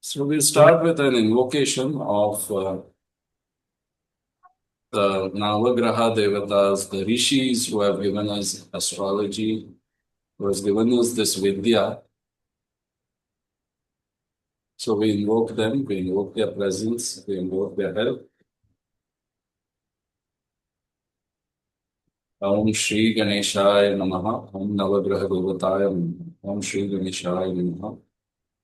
So we'll start with an invocation of the Navagraha Devatas, the rishis who have given us astrology, who has given us this Vidya. So we invoke them, we invoke their presence, we invoke their help. Om Shri Ganeshaya Namaha, Om Navagraha Devataya Namaha, Om Shri Ganeshaya Namaha,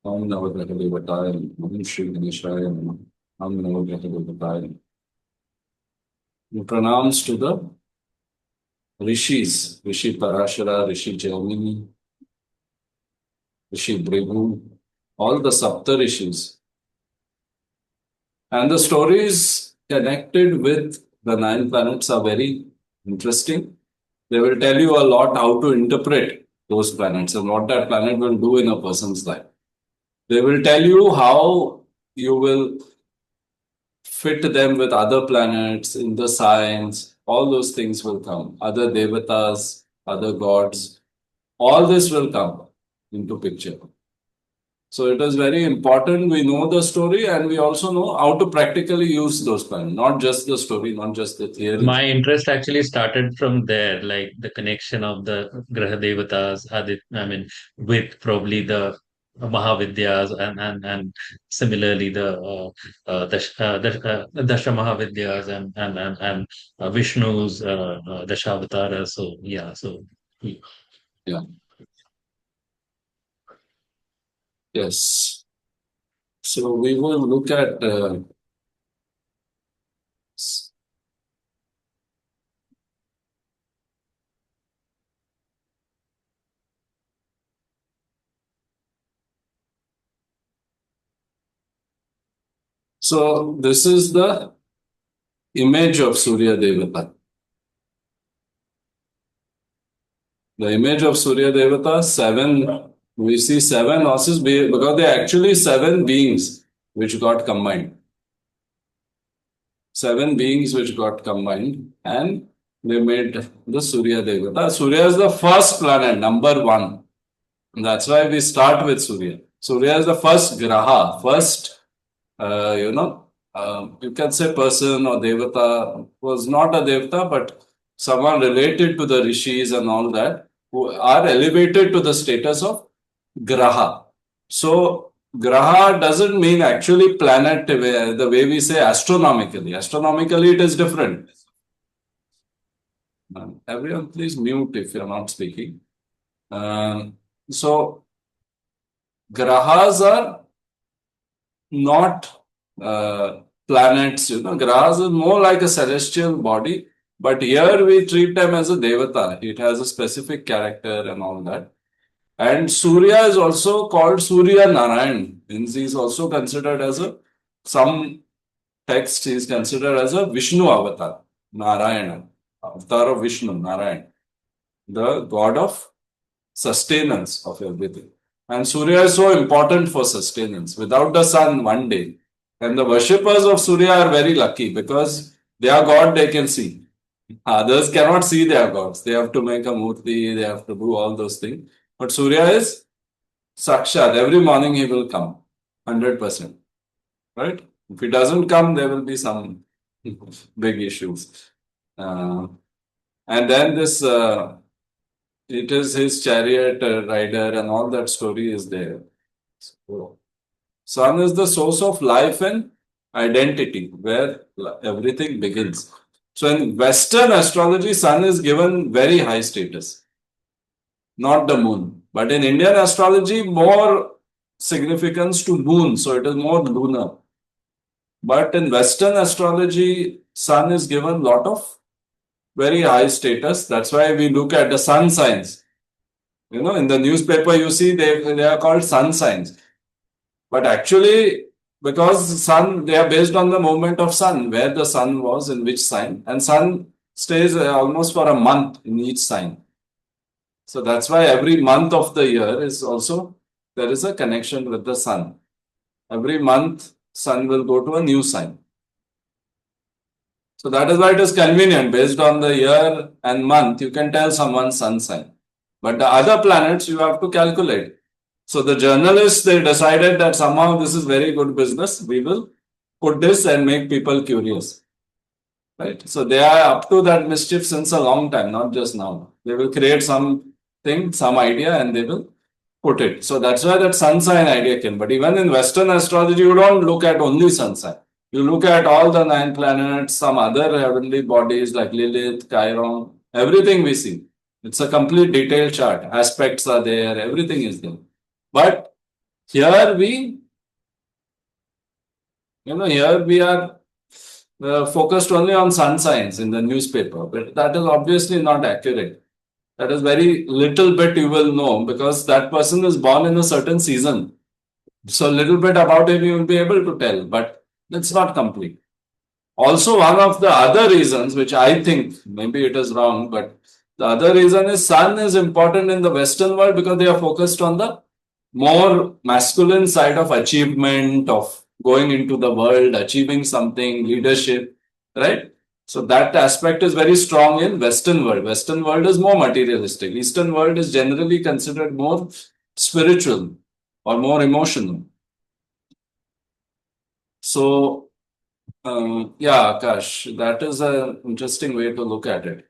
Om Navagraha Devataya Namaha, Om Shri Ganeshaya Namaha, Om Navagraha Devataya Namaha. We pronounce to the rishis, Rishi Parashara, Rishi Jaimini, Rishi Bhrigu, all the Sapta Rishis. And the stories connected with the nine planets are very interesting. They will tell you a lot how to interpret those planets and what that planet will do in a person's life. They will tell you how you will fit them with other planets in the signs. All those things will come. Other devatas, other gods, all this will come into picture. So it is very important we know the story and we also know how to practically use those planets, not just the story, not just the theory. My interest actually started from there, like the connection of the Graha Devatas, I mean, with probably the Mahavidyas and similarly the Dasha Mahavidyas and Vishnu's Dashavatara. So yeah, so Yeah. Yes. So we will look at so this is the image of Surya Devata. The image of Surya Devata, seven, we see seven horses because they are actually seven beings which got combined. Seven beings which got combined and they made the Surya Devata. Surya is the first planet, number one. That's why we start with Surya. Surya is the first graha, first, you can say person or devata, was not a devata, but someone related to the rishis and all that, who are elevated to the status of graha. So, graha doesn't mean actually planet the way we say astronomically. Astronomically, it is different. Everyone, please mute if you're not speaking. So, grahas are not planets, Grahas is more like a celestial body, but here we treat them as a devata. It has a specific character and all that. And Surya is also called Surya Narayan. Means he is also considered as some text he is considered as a Vishnu avatar, Narayana, avatar of Vishnu, Narayan, the god of sustenance of everything. And Surya is so important for sustenance. Without the sun, one day. And the worshippers of Surya are very lucky because their god they can see. Others cannot see their gods. They have to make a murti, they have to do all those things. But Surya is Sakshat. Every morning he will come. 100%. Right? If he doesn't come, there will be some big issues. Uh, and then this it is his chariot rider and all that story is there. So, sun is the source of life and identity where everything begins. So in Western astrology, sun is given very high status, not the moon. But in Indian astrology, more significance to moon. So it is more lunar. But in Western astrology, sun is given lot of very high status. That's why we look at the sun signs. In the newspaper, you see they are called sun signs. But actually, because sun, they are based on the movement of sun, where the sun was in which sign. And sun stays almost for a month in each sign. So that's why every month of the year is also, there is a connection with the sun. Every month, sun will go to a new sign. So that is why it is convenient. Based on the year and month, you can tell someone's sun sign. But the other planets, you have to calculate. So the journalists, they decided that somehow this is very good business. We will put this and make people curious. Right? So they are up to that mischief since a long time, not just now. They will create something, some idea, and they will put it. So that's why that sun sign idea came. But even in Western astrology, you don't look at only sun sign. You look at all the 9 planets, some other heavenly bodies like Lilith, Chiron, everything we see. It's a complete detailed chart. Aspects are there, everything is there. But here we are focused only on sun signs in the newspaper, but that is obviously not accurate. That is very little bit you will know because that person is born in a certain season. So little bit about him you will be able to tell, but it's not complete. Also, one of the other reasons, which I think maybe it is wrong, but the other reason is sun is important in the Western world because they are focused on the more masculine side of achievement, of going into the world, achieving something, leadership, right? So that aspect is very strong in Western world. Western world is more materialistic. Eastern world is generally considered more spiritual or more emotional. So, yeah, Akash, that is an interesting way to look at it.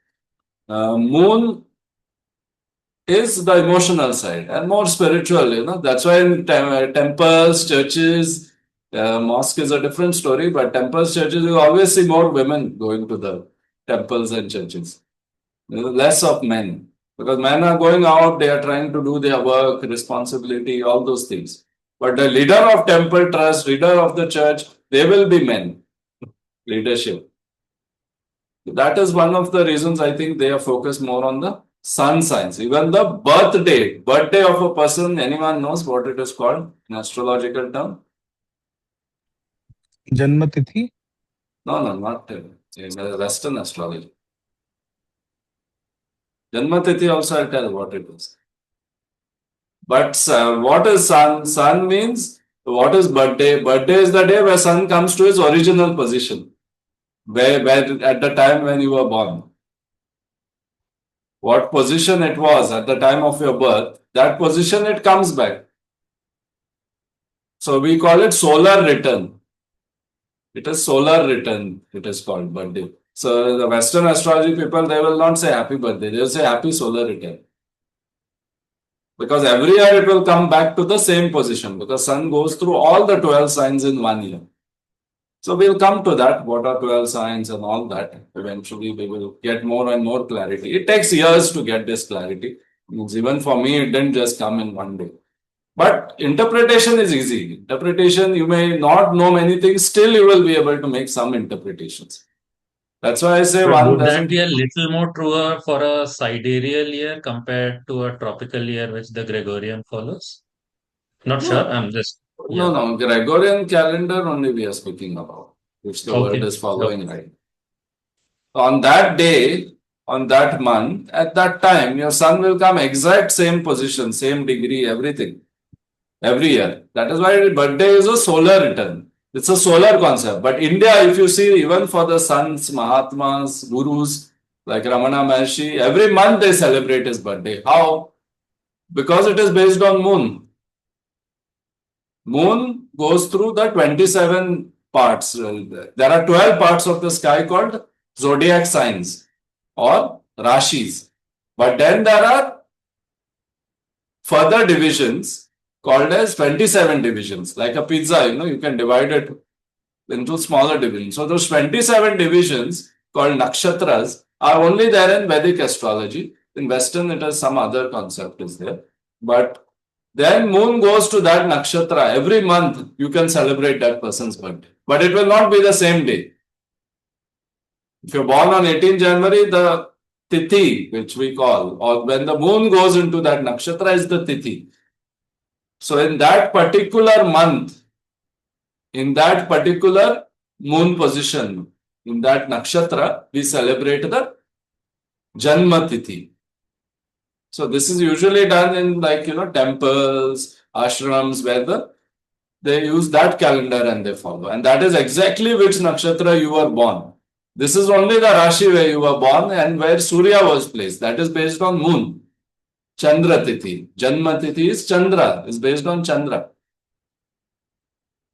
Moon is the emotional side and more spiritual, That's why in temples, churches, mosque is a different story, but temples, churches, you always see more women going to the temples and churches. Less of men. Because men are going out, they are trying to do their work, responsibility, all those things. But the leader of temple trust, leader of the church, they will be men, leadership. That is one of the reasons I think they are focused more on the sun signs. Even the birthday of a person, anyone knows what it is called in astrological term? जन्म तिथि? No, not in Western astrology. Janma Tithi also I'll tell what it is. But what is sun? Sun means what is birthday? Birthday is the day where sun comes to its original position. Where at the time when you were born. What position it was at the time of your birth, that position it comes back. So we call it solar return. It is solar return, it is called birthday. So the Western astrology people, they will not say happy birthday, they will say happy solar return. Because every year it will come back to the same position because sun goes through all the 12 signs in 1 year. So we'll come to that, what are 12 signs and all that. Eventually we will get more and more clarity. It takes years to get this clarity. Even for me, it didn't just come in one day. But interpretation is easy. Interpretation, you may not know many things, still you will be able to make some interpretations. That's why I say But one would that doesn't. be a little more truer for a sidereal year compared to a tropical year, which the Gregorian follows? Not sure. No, I'm just, yeah. no. Gregorian calendar only we are speaking about, which the world Okay. is following right. On that day, on that month, at that time, your sun will come exact same position, same degree, everything, every year. That is why birthday is a solar return. It's a solar concept. But India, if you see, even for the sons, Mahatmas, Gurus, like Ramana Maharshi, every month they celebrate his birthday. How? Because it is based on moon. Moon goes through the 27 parts. There are 12 parts of the sky called zodiac signs or rashis. But then there are further divisions called as 27 divisions. Like a pizza, you can divide it into smaller divisions. So those 27 divisions called nakshatras are only there in Vedic astrology. In Western, it has some other concept is there. But then moon goes to that nakshatra. Every month you can celebrate that person's birthday. But it will not be the same day. If you're born on 18 January, the tithi, which we call, or when the moon goes into that nakshatra is the tithi. So in that particular month, in that particular moon position, in that nakshatra, we celebrate the Janma Tithi. So this is usually done in temples, ashrams, where they use that calendar and they follow. And that is exactly which nakshatra you were born. This is only the Rashi where you were born and where Surya was placed. That is based on moon. Chandra Tithi. Janma Tithi is Chandra, is based on Chandra.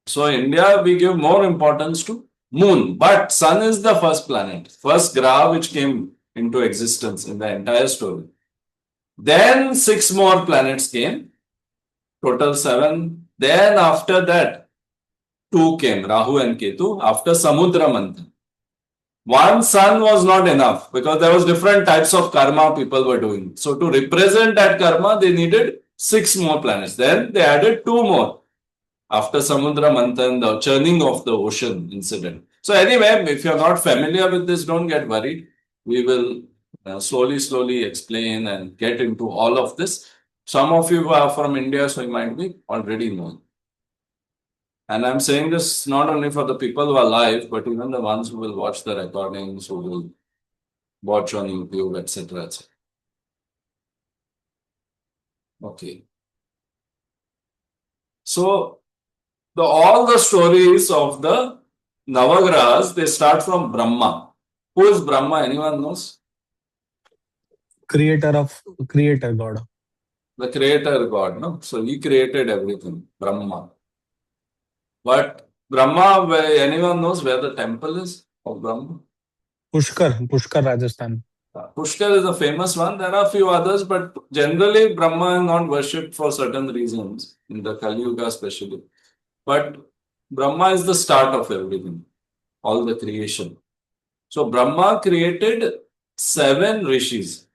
So India, we give more importance to moon, but sun is the first planet, first graha which came into existence in the entire story. Then six more planets came, total seven. Then after that, two came, Rahu and Ketu, after Samudra Manthan. One sun was not enough because there was different types of karma people were doing. So to represent that karma, they needed six more planets. Then they added two more after Samudra Manthan, the churning of the ocean incident. So anyway, if you're not familiar with this, don't get worried. We will slowly explain and get into all of this. Some of you are from India, so you might be already knowing. And I'm saying this not only for the people who are live, but even the ones who will watch the recordings, who will watch on YouTube, etc. Okay. So all the stories of the Navagrahas, they start from Brahma. Who is Brahma? Anyone knows? Creator God. The creator God, no? So he created everything, Brahma. But Brahma, anyone knows where the temple is of Brahma? Pushkar, Rajasthan. Pushkar is a famous one. There are a few others, but generally Brahma is not worshipped for certain reasons, in the Kali Yuga especially. But Brahma is the start of everything, all the creation. So Brahma created seven rishis.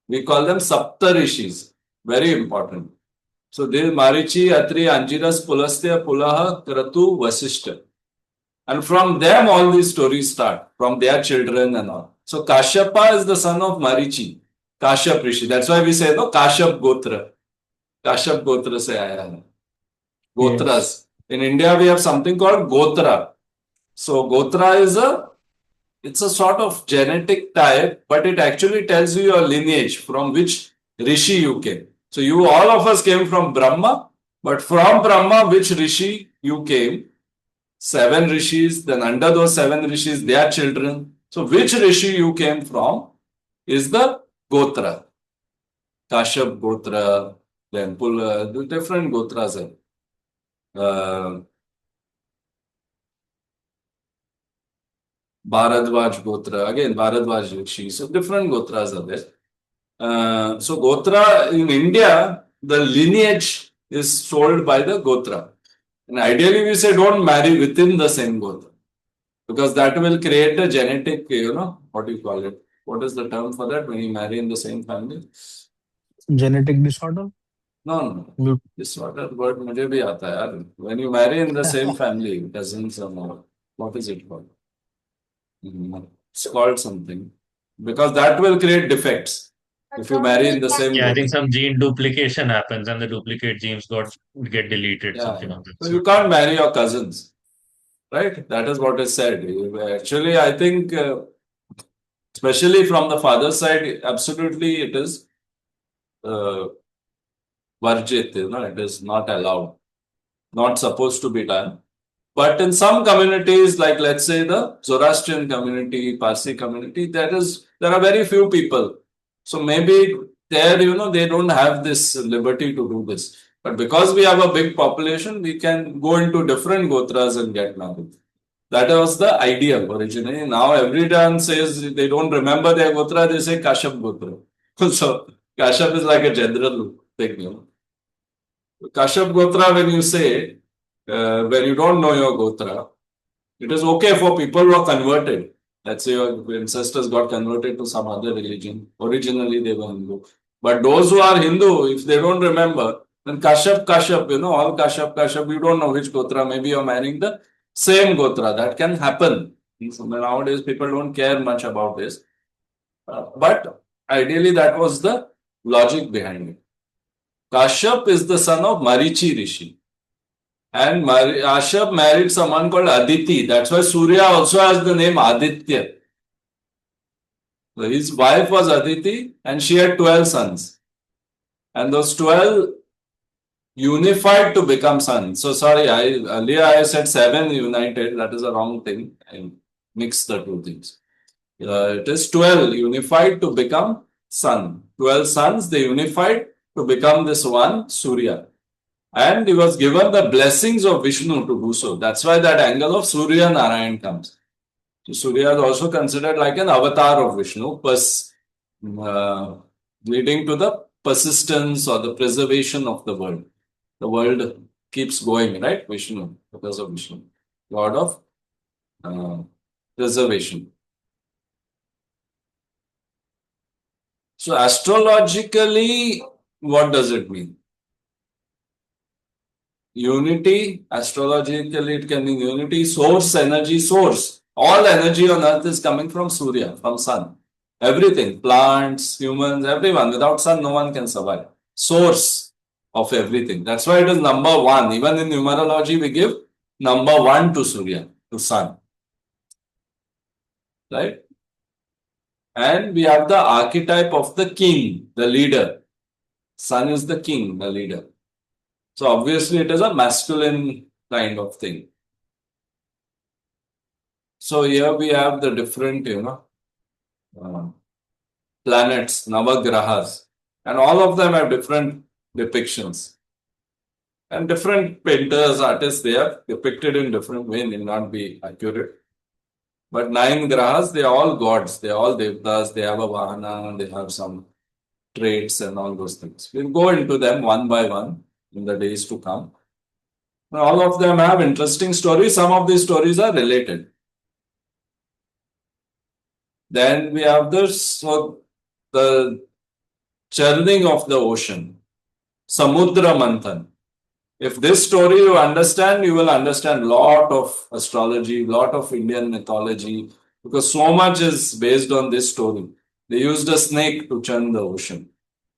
We call them Sapta rishis. Very important. So there Marichi, Atri, Angiras, Pulastya, Pulaha, Kratu, Vasishta. And from them all these stories start, from their children and all. So Kashyapa is the son of Marichi, Kashyap Rishi. That's why we say, no, Kashyap Gotra. Kashyap Gotra se aaya hai. Gotras. Yes. In India, we have something called Gotra. So Gotra is it's a sort of genetic type, but it actually tells you your lineage, from which Rishi you came. So you, all of us came from Brahma, but from Brahma, which Rishi you came? Seven rishis, then under those seven rishis, their children. So which rishi you came from is the Gotra. Kashyap Gotra, then the different Gotras are. Bharadwaj Gotra, again Bharadwaj rishi. So different Gotras are there. So Gotra in India, the lineage is told by the Gotra. And ideally we say don't marry within the same Gotra, because that will create a genetic, what do you call it? What is the term for that when you marry in the same family? Genetic disorder? No. Disorder word mujhe bhi aata hai yaar. When you marry in the same family, it doesn't what is it called? It's called something. Because that will create defects if you marry in the same Yeah, I think Gotra. some gene duplication happens and the duplicate genes get deleted, something Yeah. of that So you sort. can't marry your cousins, right? That is what is said. Actually, I think, especially from the father's side, absolutely it is varjit, it is not allowed, not supposed to be done. But in some communities, like let's say the Zoroastrian community, Parsi community, there are very few people. So maybe there, they don't have this liberty to do this. But because we have a big population, we can go into different gotras and get married. That was the ideal originally. Now everyone says they don't remember their gotra, they say Kashyap Gotra. So Kashyap is like a general thing. Kashyap Gotra, when you say, when you don't know your Gotra, it is okay for people who are converted. Let's say your ancestors got converted to some other religion. Originally they were Hindu. But those who are Hindu, if they don't remember, then Kashyap, all Kashyap, you don't know which Gotra. Maybe you're marrying the same Gotra. That can happen. So nowadays people don't care much about this. But ideally that was the logic behind it. Kashyap is the son of Marichi Rishi. And Kashyap married someone called Aditi. That's why Surya also has the name Aditya. So his wife was Aditi and she had 12 sons. And those 12 unified to become sons. So sorry, earlier I said 7 united. That is a wrong thing. I mixed the two things. It is 12 unified to become son. 12 sons, they unified to become this one Surya. And he was given the blessings of Vishnu to do so. That's why that angle of Surya Narayan comes. So Surya is also considered like an avatar of Vishnu, uh, leading to the persistence or the preservation of the world. The world keeps going, right? Vishnu, because of Vishnu, God of preservation. So astrologically, what does it mean? Unity, astrologically it can mean unity, source, energy, source. All energy on earth is coming from Surya, from sun. Everything, plants, humans, everyone. Without sun, no one can survive. Source of everything. That's why it is number one. Even in numerology, we give number one to Surya, to sun. Right? And we have the archetype of the king, the leader. Sun is the king, the leader. So obviously it is a masculine kind of thing. So here we have the different, planets, navagrahas, and all of them have different depictions. And different painters, artists, they are depicted in different way, need not be accurate. But 9 grahas, they are all gods, they are all devtas, they have a vahana, they have some traits and all those things. We'll go into them one by one in the days to come. All of them have interesting stories. Some of these stories are related. Then we have the churning of the ocean, Samudra Manthan. If this story you understand, you will understand a lot of astrology, lot of Indian mythology, because so much is based on this story. They used a snake to churn the ocean.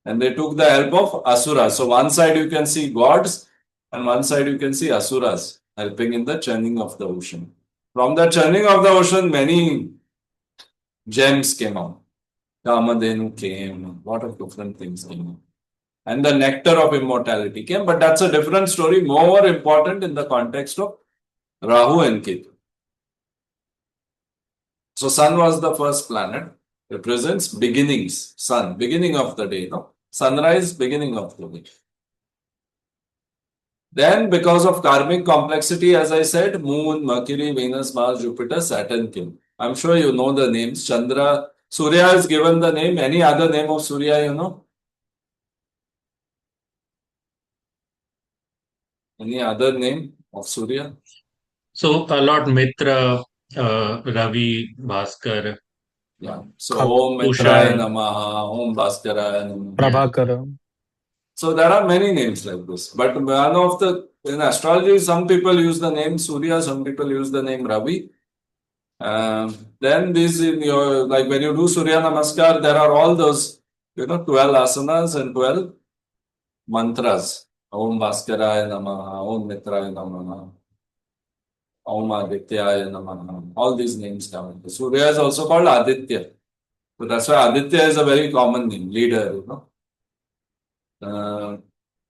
And they took the help of asuras. So one side you can see gods, and one side you can see asuras helping in the churning of the ocean. From the churning of the ocean, many gems came out. Kamadhenu came, a lot of different things came out. And the nectar of immortality came, but that's a different story, more important in the context of Rahu and Ketu. So Sun was the first planet, represents beginnings, Sun, beginning of the day, no? Sunrise, beginning of the day. Then, because of karmic complexity, as I said, Moon, Mercury, Venus, Mars, Jupiter, Saturn came. I'm sure you know the names. Chandra, Surya is given the name. Any other name of Surya, you know? Any other name of Surya? So Lord Mitra, Ravi, Bhaskar, Yeah. So Om Mitraya Tushar. Namaha, Om Bhaskaraya Namaha. Yeah. Prabhakara. So there are many names like this. But one of in astrology, some people use the name Surya, some people use the name Ravi. Then this in your, like when you do Surya Namaskar, there are all those, 12 asanas and 12 mantras. Om Bhaskaraya Namaha, Om Mitraya Namaha, Om Adityaya Namaha. All these names come. Surya is also called Aditya. So that's why Aditya is a very common name, leader,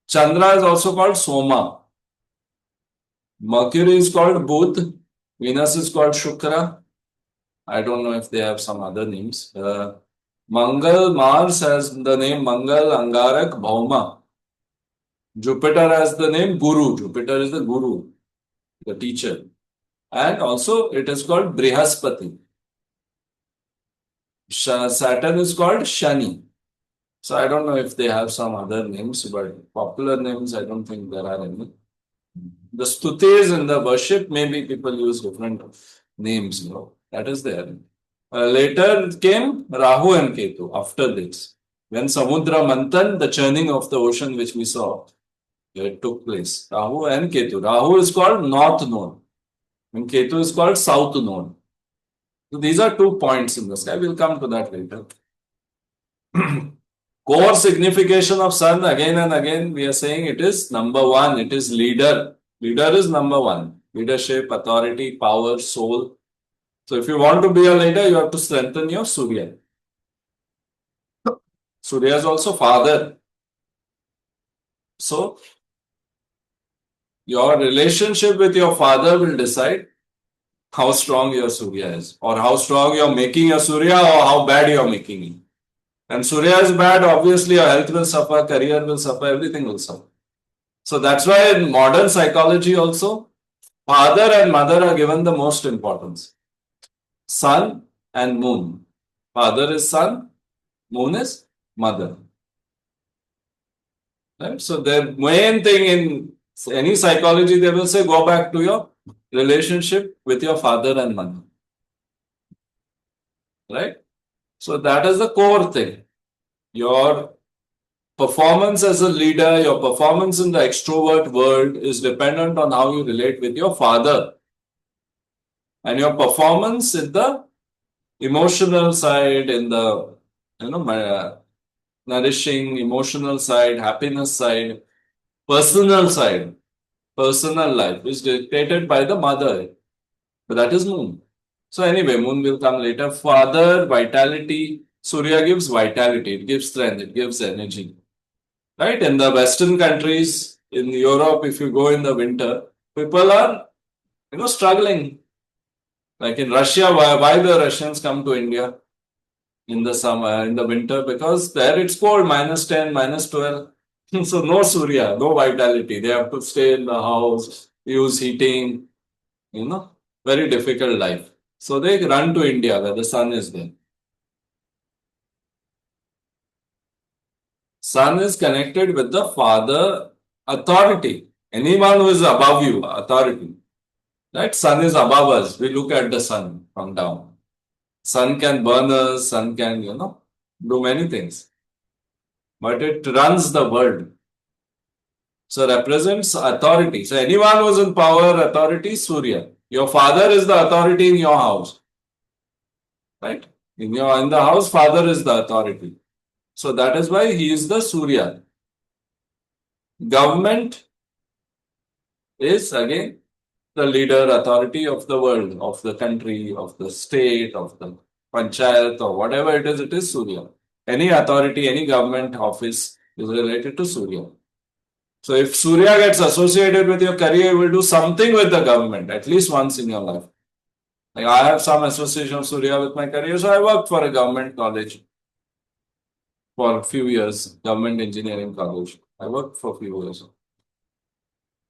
Chandra is also called Soma. Mercury is called Budh. Venus is called Shukra. I don't know if they have some other names. Mangal, Mars has the name Mangal, Angarak, Bhauma. Jupiter has the name Guru. Jupiter is the Guru, the teacher. And also it is called Brihaspati. Saturn is called Shani. So I don't know if they have some other names, but popular names, I don't think there are any. The stutis in the worship, maybe people use different names, that is there. Later came Rahu and Ketu after this. When Samudra Manthan, the churning of the ocean which we saw, it took place. Rahu and Ketu. Rahu is called North Node and Ketu is called South Node. So these are 2 points in the sky. We'll come to that later. Core signification of Sun, again and again, we are saying it is number 1. It is leader. Leader is number 1. Leadership, authority, power, soul. So if you want to be a leader, you have to strengthen your Surya. Surya is also father. So your relationship with your father will decide how strong your Surya is, or how strong you're making your Surya, or how bad you're making it. And Surya is bad, obviously your health will suffer, career will suffer, everything will suffer. So that's why in modern psychology also, father and mother are given the most importance. Sun and moon. Father is sun, moon is mother. Right? So the main thing in any psychology, they will say go back to your relationship with your father and mother. Right? So that is the core thing. Your performance as a leader, your performance in the extrovert world is dependent on how you relate with your father. And your performance in the emotional side, in the nourishing emotional side, happiness side, personal side, personal life is dictated by the mother. But that is moon. So anyway, moon will come later. Father, vitality. Surya gives vitality. It gives strength. It gives energy. Right? In the Western countries, in Europe, if you go in the winter, people are, struggling. Like in Russia, why the Russians come to India in the summer, in the winter? Because there it's cold, -10, -12. So no Surya, no vitality. They have to stay in the house, use heating, very difficult life. So they run to India where the sun is there. Sun is connected with the father authority. Anyone who is above you, authority. Right? Sun is above us. We look at the sun from down. Sun can burn us, sun can, do many things. But it runs the world. So represents authority. So anyone who is in power, authority, Surya. Your father is the authority in your house. Right? In the house, father is the authority. So that is why he is the Surya. Government is again the leader, authority of the world, of the country, of the state, of the panchayat, or whatever it is Surya. Any authority, any government office is related to Surya. So if Surya gets associated with your career, you will do something with the government at least once in your life. Like I have some association of Surya with my career, so I worked for a government college for a few years, government engineering college. I worked for a few years.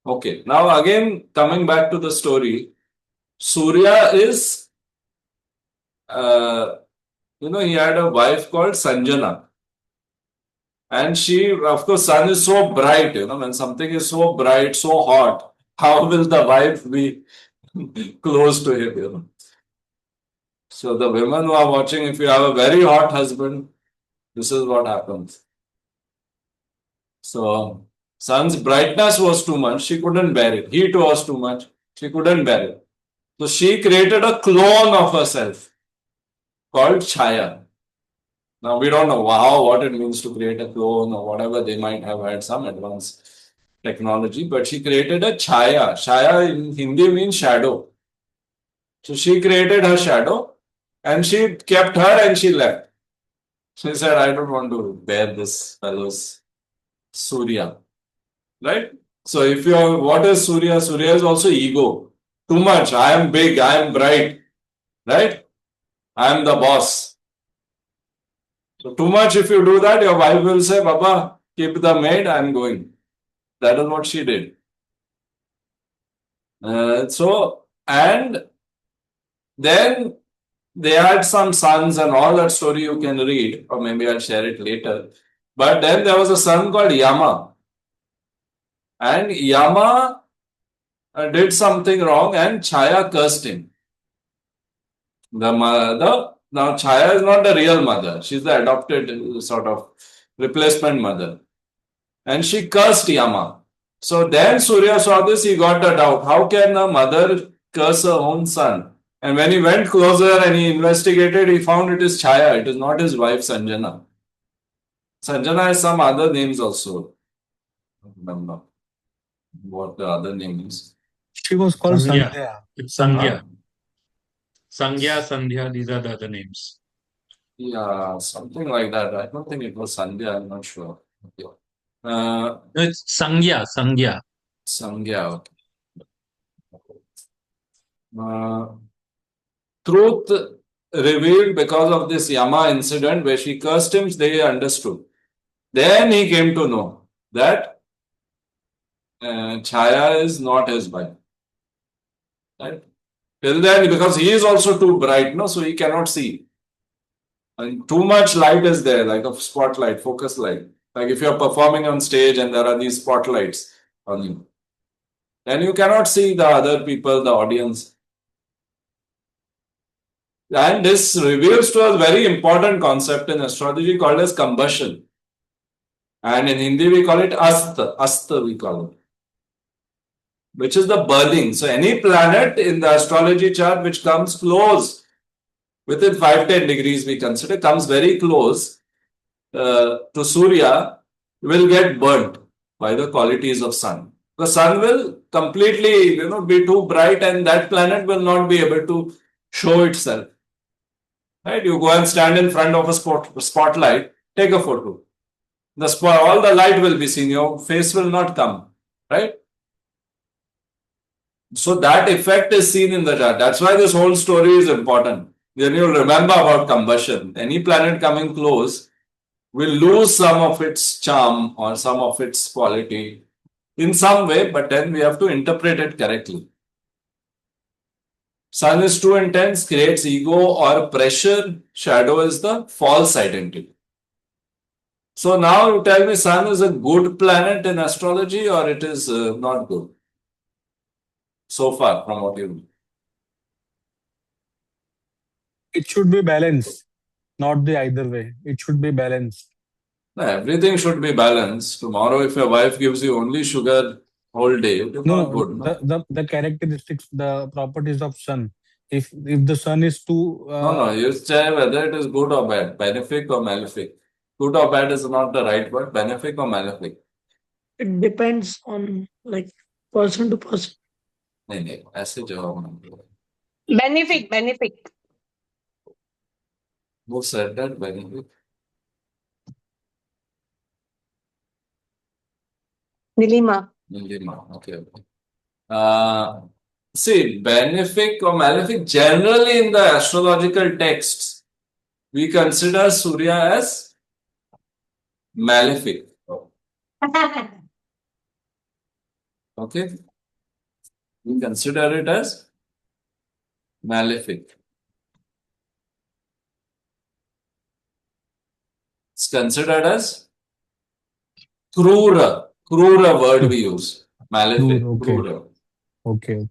Okay, now again coming back to the story, Surya is, he had a wife called Sanjana. And she, of course, sun is so bright, when something is so bright, so hot, how will the wife be close to him, So the women who are watching, if you have a very hot husband, this is what happens. So sun's brightness was too much. She couldn't bear it. Heat was too much. She couldn't bear it. So she created a clone of herself called Chaya. Now we don't know what it means to create a clone or whatever. They might have had some advanced technology, but she created a Chaya. Chaya in Hindi means shadow. So she created her shadow and she kept her and she left. She said, I don't want to bear this fellow's Surya. Right? So if you're, what is Surya? Surya is also ego. Too much. I am big. I am bright. Right? I am the boss. So too much if you do that, your wife will say, Baba, keep the maid, I am going. That is what she did. And then they had some sons and all that story you can read, or maybe I'll share it later. But then there was a son called Yama. And Yama did something wrong and Chaya cursed him. The mother, now Chaya is not the real mother. She's the adopted sort of replacement mother. And she cursed Yama. So then Surya saw this, he got a doubt. How can a mother curse her own son? And when he went closer and he investigated, he found it is Chaya. It is not his wife Sanjana. Sanjana has some other names also. I don't remember what the other name is. She was called Sangya. Sandhya. It's Sangya. Sangya, Sandhya, these are the other names. Yeah, something like that. I don't think it was Sandhya, I'm not sure. Okay. No, it's Sangya, Sangya. Sangya, okay. Truth revealed because of this Yama incident where she cursed him, they understood. Then he came to know that Chaya is not his wife. Right? Till then, because he is also too bright, no, so he cannot see. And too much light is there, like a spotlight, focus light. Like if you're performing on stage and there are these spotlights on you, then you cannot see the other people, the audience. And this reveals to us a very important concept in astrology called as combustion. And in Hindi we call it asta we call it, which is the burning. So any planet in the astrology chart which comes close, within 5-10 degrees we consider, comes very close to Surya, will get burnt by the qualities of sun. The sun will completely, be too bright and that planet will not be able to show itself. Right? You go and stand in front of a spotlight, take a photo. All the light will be seen, your face will not come. Right? So that effect is seen in the chart. That's why this whole story is important. Then you'll remember about combustion. Any planet coming close will lose some of its charm or some of its quality in some way, but then we have to interpret it correctly. Sun is too intense, creates ego or pressure. Shadow is the false identity. So now you tell me Sun is a good planet in astrology or it is not good? So far from what you know. It should be balanced, not the either way. It should be balanced. No, everything should be balanced. Tomorrow, if your wife gives you only sugar whole day, it is not No, good. No? the characteristics, the properties of sun. If the sun is too No, you say whether it is good or bad, benefic or malefic. Good or bad is not the right word, benefic or malefic. It depends on like person to person. नहीं नहीं ऐसे जवाब मत दो. Benefic. Who said that benefic? Nilima. Okay. See, benefic or malefic, generally in the astrological texts, we consider Surya as malefic. Okay? We consider it as malefic. It's considered as krura. Krura word we use. Malefic. okay. Krura. Okay.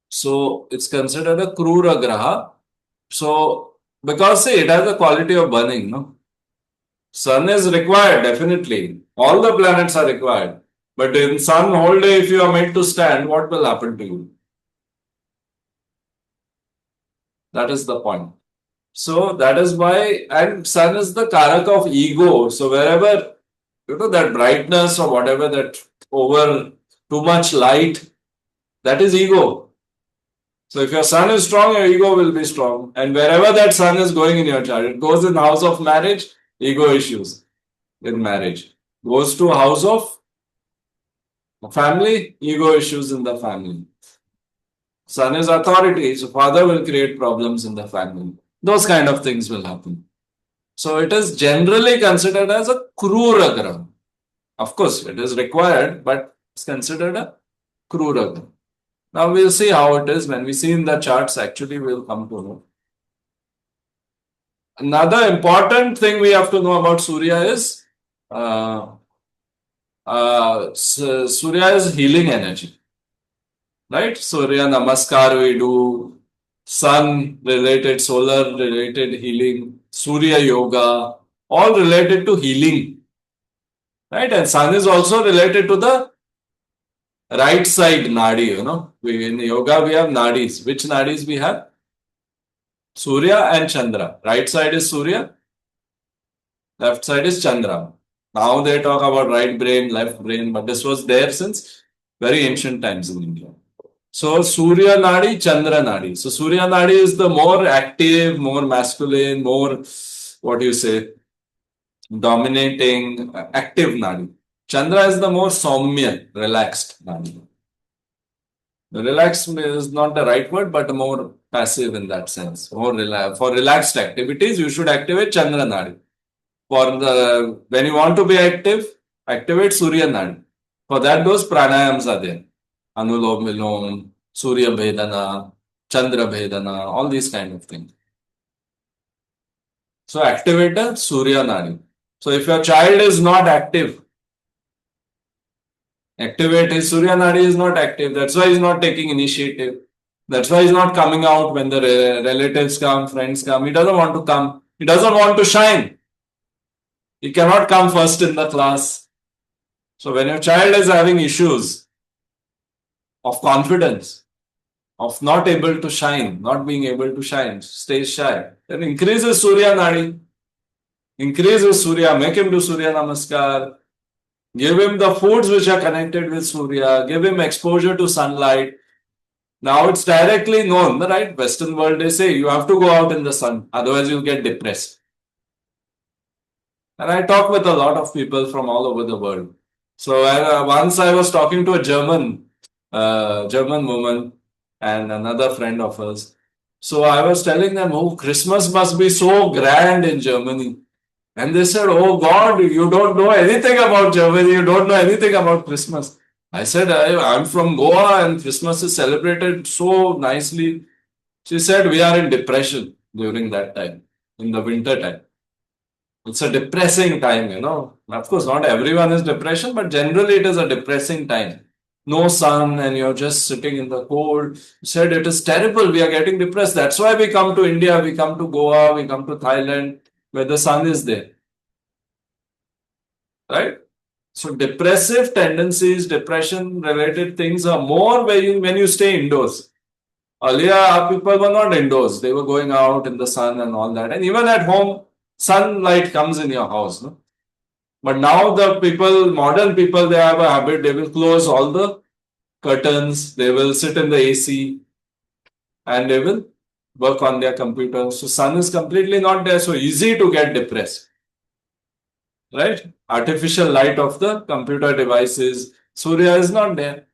So it's considered a krura graha. So because see, it has the quality of burning, no? Sun is required, definitely. All the planets are required. But in sun whole day, if you are made to stand, what will happen to you? That is the point. So that is why, and sun is the karak of ego. So wherever, that brightness or whatever, that over too much light, that is ego. So if your sun is strong, your ego will be strong. And wherever that sun is going in your chart, it goes in house of marriage, ego issues in marriage. Goes to house of family, ego issues in the family. Son is authority, so father will create problems in the family. Those kind of things will happen. So it is generally considered as a krura graha. Of course, it is required, but it's considered a krura graha. Now we'll see how it is. When we see in the charts, actually we'll come to know. Another important thing we have to know about Surya is Surya is healing energy. Right? Surya Namaskar we do, sun related, solar related healing, Surya Yoga, all related to healing. Right? And sun is also related to the right side nadi, in yoga we have nadis. Which nadis we have? Surya and Chandra. Right side is Surya, left side is Chandra. Now they talk about right brain, left brain, but this was there since very ancient times in India. So Surya Nadi, Chandra Nadi. So Surya Nadi is the more active, more masculine, more, dominating, active Nadi. Chandra is the more Saumya, relaxed Nadi. Relaxed is not the right word, but more passive in that sense. For relaxed activities, you should activate Chandra Nadi. When you want to be active, activate Surya Nadi. For that, those pranayams are there. Anulom Vilom, Surya Bhedana, Chandra Bhedana, all these kind of things. So activate the Surya Nadi. So if your child is not active, activate his Surya Nadi is not active. That's why he's not taking initiative. That's why he's not coming out when the relatives come, friends come. He doesn't want to come. He doesn't want to shine. He cannot come first in the class. So when your child is having issues of confidence, of not able to shine, not being able to shine, stay shy, then increase his Surya Nadi. Increase his Surya, make him do Surya Namaskar. Give him the foods which are connected with Surya. Give him exposure to sunlight. Now it's directly known, right? Western world, they say you have to go out in the sun, otherwise you'll get depressed. And I talk with a lot of people from all over the world. So once I was talking to a German woman and another friend of hers. So I was telling them, oh, Christmas must be so grand in Germany. And they said, oh God, you don't know anything about Germany. You don't know anything about Christmas. I said, I'm from Goa and Christmas is celebrated so nicely. She said, we are in depression during that time, in the winter time. It's a depressing time, you know. Of course, not everyone is depression, but generally it is a depressing time. No sun and you're just sitting in the cold. She said, it is terrible. We are getting depressed. That's why we come to India, we come to Goa, we come to Thailand, where the sun is there. Right? So depressive tendencies, depression related things are more when you stay indoors. Earlier, people were not indoors. They were going out in the sun and all that. And even at home, sunlight comes in your house. No? But now the people, modern people, they have a habit. They will close all the curtains. They will sit in the AC and they will work on their computer. So sun is completely not there. So easy to get depressed. Right? Artificial light of the computer devices. Surya is not there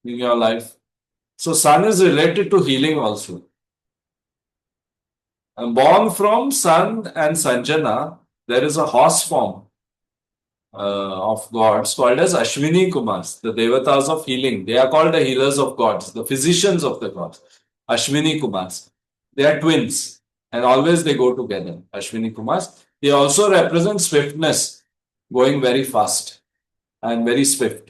in your life. So sun is related to healing also. And born from sun and Sanjana, there is a horse form of gods called as Ashwini Kumars, the devatas of healing. They are called the healers of gods, the physicians of the gods. Ashwini Kumars. They are twins and always they go together. Ashwini Kumars. They also represent swiftness, going very fast and very swift.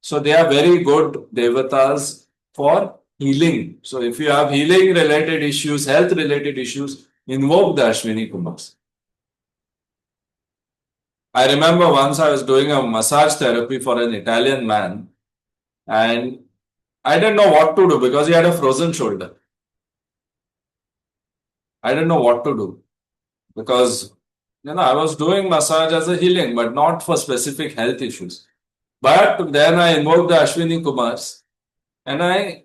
So they are very good devatas for healing. So if you have healing related issues, health related issues, invoke the Ashwini Kumars. I remember once I was doing a massage therapy for an Italian man and I didn't know what to do because he had a frozen shoulder. I didn't know what to do because I was doing massage as a healing, but not for specific health issues. But then I invoked the Ashwini Kumars and I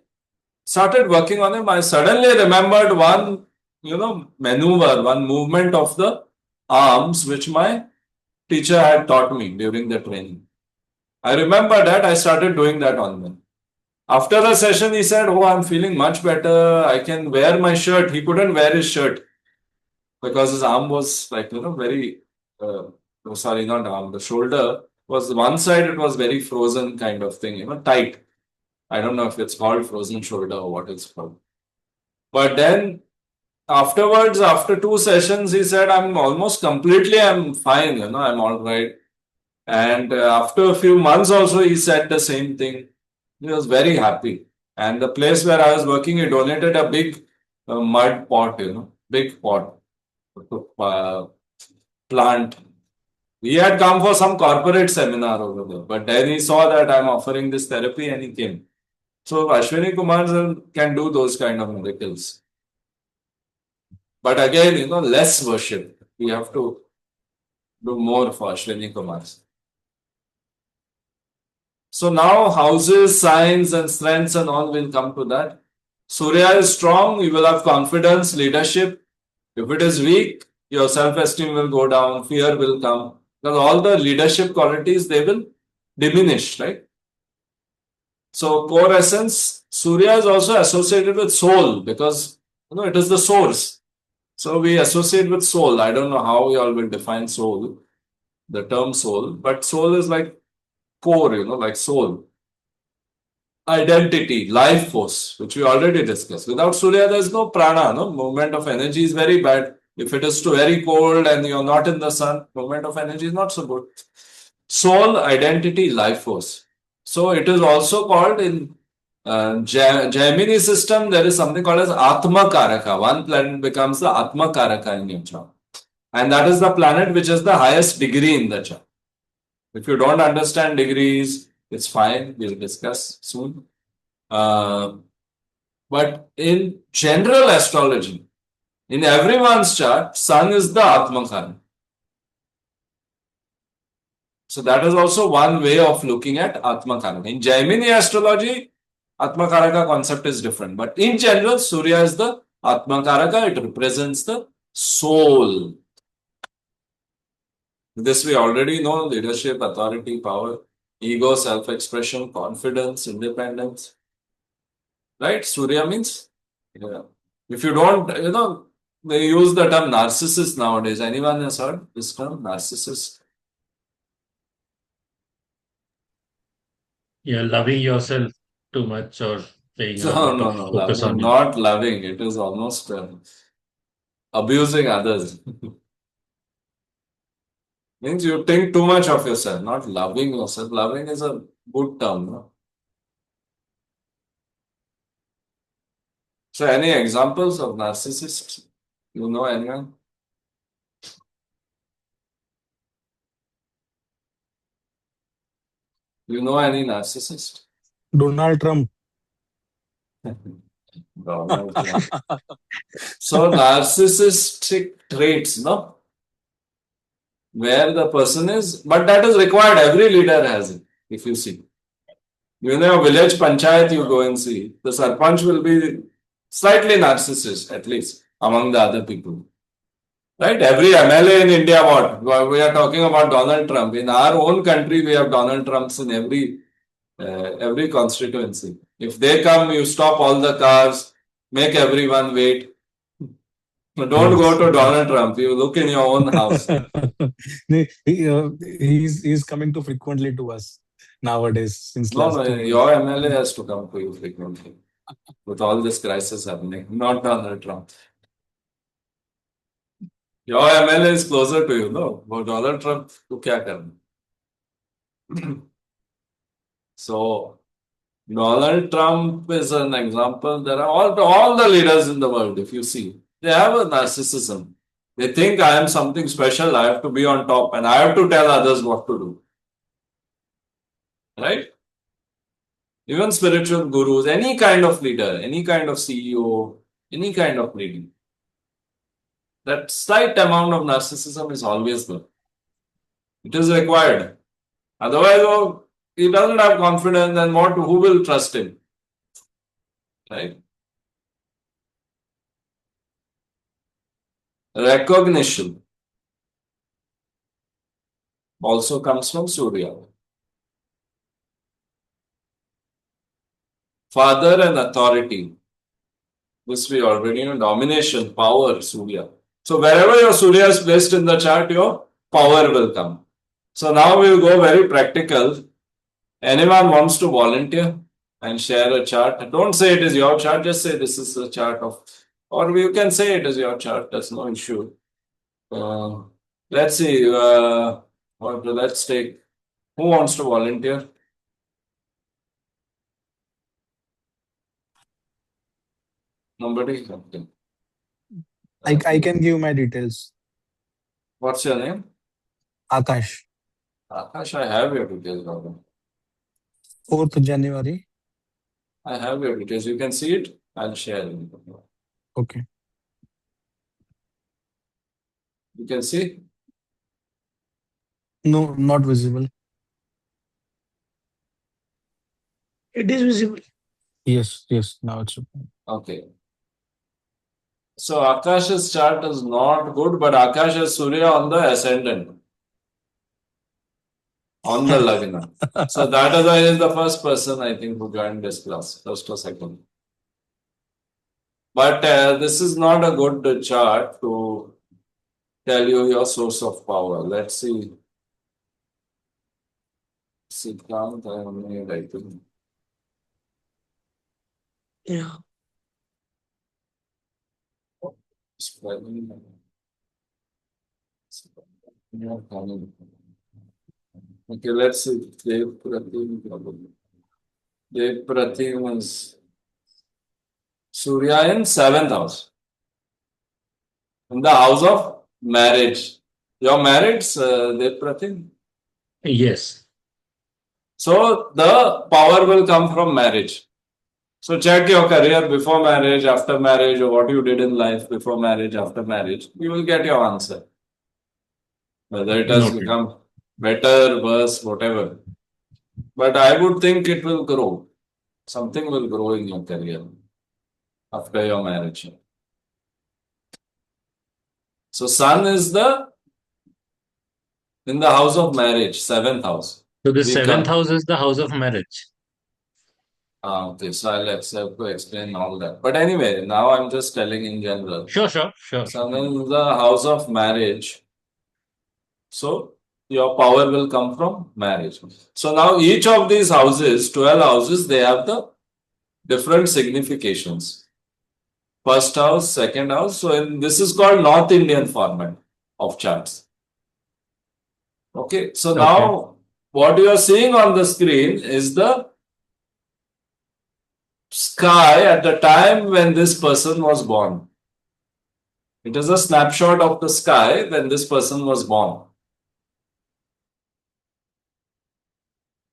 started working on him. I suddenly remembered one, maneuver, one movement of the arms, which my teacher had taught me during the training. I remember that I started doing that on him. After the session, he said, oh, I'm feeling much better. I can wear my shirt. He couldn't wear his shirt because his arm was very, sorry, not arm, the shoulder was one side, it was very frozen kind of thing, tight. I don't know if it's called frozen shoulder or what it's called. But then afterwards, after 2 sessions, he said, I'm fine, I'm all right. And after a few months also, he said the same thing. He was very happy. And the place where I was working, he donated a big mud pot, big pot plant. He had come for some corporate seminar over there, but then he saw that I'm offering this therapy and he came. So Ashwini Kumar can do those kind of miracles. But again, less worship. We have to do more for Ashwini Kumars. So now houses, signs and strengths and all will come to that. Surya is strong, you will have confidence, leadership. If it is weak, your self-esteem will go down, fear will come. Because all the leadership qualities, they will diminish, right? So core essence, Surya is also associated with soul because it is the source. So we associate with soul. I don't know how you all will define soul, the term soul, but soul is like core, like soul. Identity, life force, which we already discussed. Without Surya, there's no prana, no movement of energy is very bad. If it is too very cold and you're not in the sun, movement of energy is not so good. Soul, identity, life force. So it is also called in Gemini system, there is something called as Atma Karaka. One planet becomes the Atma Karaka in your chart. And that is the planet which is the highest degree in the chart. If you don't understand degrees, it's fine. We'll discuss soon. But in general astrology, in everyone's chart, Sun is the Atma Karaka. So that is also one way of looking at Atma Karaka. In Gemini astrology, Atma Karaka concept is different. But in general, Surya is the Atma Karaka. It represents the soul. This we already know: leadership, authority, power, ego, self-expression, confidence, independence. Right? Surya means, if you don't, they use the term narcissist nowadays. Anyone has heard this term, narcissist? You're loving yourself too much or paying a No, lot no, of no. focus on you. Not loving. It is almost abusing others. Means you think too much of yourself, not loving yourself. Loving is a good term. No? So, any examples of narcissists? You know anyone? You know any narcissist? Donald Trump. Donald Trump. So, narcissistic traits, no? Where the person is, but that is required. Every leader has it, if you see. Village panchayat, you go and see. The sarpanch will be slightly narcissist, at least, among the other people. Right? Every MLA in India, what? We are talking about Donald Trump. In our own country, we have Donald Trumps in every constituency. If they come, you stop all the cars, make everyone wait. Don't go to Donald Trump. You look in your own house. He's coming too frequently to us nowadays since No, last no, 2 years. your MLA has to come to you frequently with all this crisis happening, not Donald Trump. Your MLA is closer to you, no? But Donald Trump, to kya karna? So, Donald Trump is an example. There are all the leaders in the world, if you see, they have a narcissism. They think I am something special, I have to be on top, and I have to tell others what to do. Right? Even spiritual gurus, any kind of leader, any kind of CEO, any kind of leader, that slight amount of narcissism is always there. It is required. Otherwise, he doesn't have confidence, then who will trust him? Right? Recognition also comes from Surya. Father and authority. This we already know. Domination, power, Surya. So wherever your Surya is placed in the chart, your power will come. So now we'll go very practical. Anyone wants to volunteer and share a chart? Don't say it is your chart, just say this is a chart of, or you can say it is your chart, that's no issue. Let's see, let's take, who wants to volunteer? Nobody? Okay. I can give my details. What's your name? Akash. Akash, I have your details, Gautam. 4th January. I have your details. You can see it. I'll share it. Okay. You can see? No, not visible. It is visible. Yes, now it's okay. Okay. So Akash's chart is not good, but Akash has Surya on the ascendant. on the Lagna. So that is why he is the first person, I think, who joined this class, first or second. But this is not a good chart to tell you your source of power. Let's see. Siddhant, I have made, I think. Yeah. Spelling. Not coming. Okay, let's see. Dev Pratim probably. Dev Pratim is Surya in seventh house. In the house of marriage. You're married, Dev Pratim? Yes. So the power will come from marriage. So check your career before marriage, after marriage, or what you did in life before marriage, after marriage. You will get your answer. Whether it has Noted. become better, worse, whatever. But I would think it will grow. Something will grow in your career after your marriage. So Sun is in the house of marriage, seventh house. So the We seventh come. house is the house of marriage. Okay, so I'll have to explain all that. But anyway, now I'm just telling in general. Sure. Sun is the house of marriage. So your power will come from marriage. So now each of these houses, 12 houses, they have the different significations. First house, second house. So this is called North Indian format of charts. Okay, so Okay. now what you are seeing on the screen is the sky at the time when this person was born. It is a snapshot of the sky when this person was born.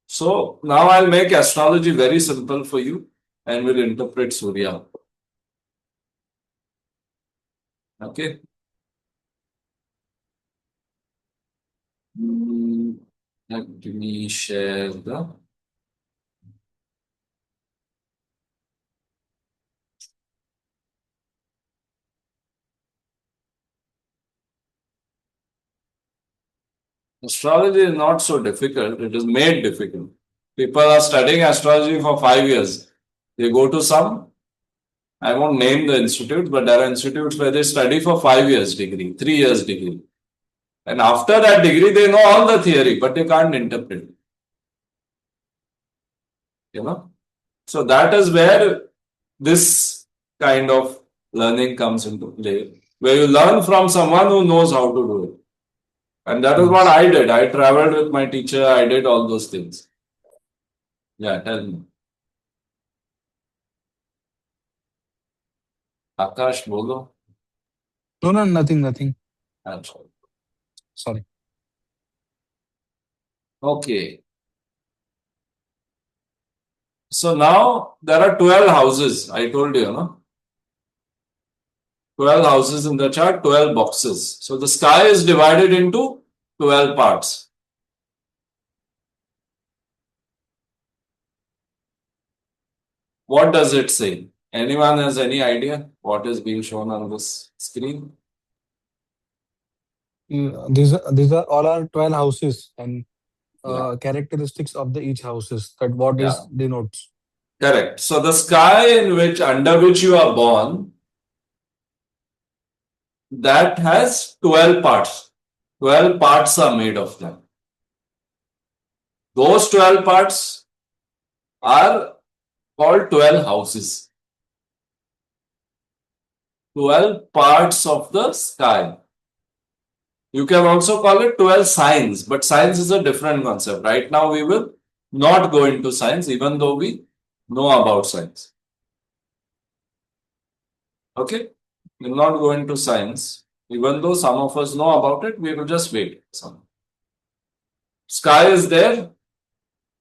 So now I'll make astrology very simple for you and will interpret Surya. Okay. Let me share the. Astrology is not so difficult, it is made difficult. People are studying astrology for 5 years. They go to some, I won't name the institute, but there are institutes where they study for 5 years degree, 3 years degree. And after that degree, they know all the theory, but they can't interpret. You know? So that is where this kind of learning comes into play, where you learn from someone who knows how to do it. And that is what I did. I traveled with my teacher, I did all those things. Yeah, tell me. Akash, bolo. No, nothing. Achha. Sorry. Okay. So now there are 12 houses. I told you, no? 12 houses in the chart, 12 boxes. So the sky is divided into 12 parts. What does it say? Anyone has any idea what is being shown on this screen? These are all our 12 houses and Yeah. characteristics of the each houses that what Yeah. is denotes. Correct. So the sky under which you are born, that has 12 parts. 12 parts are made of them. Those 12 parts are called 12 houses. 12 parts of the sky. You can also call it 12 signs, but signs is a different concept. Right now, we will not go into signs, even though we know about signs. Okay? We will not go into signs. Even though some of us know about it, we will just wait. Sky is there.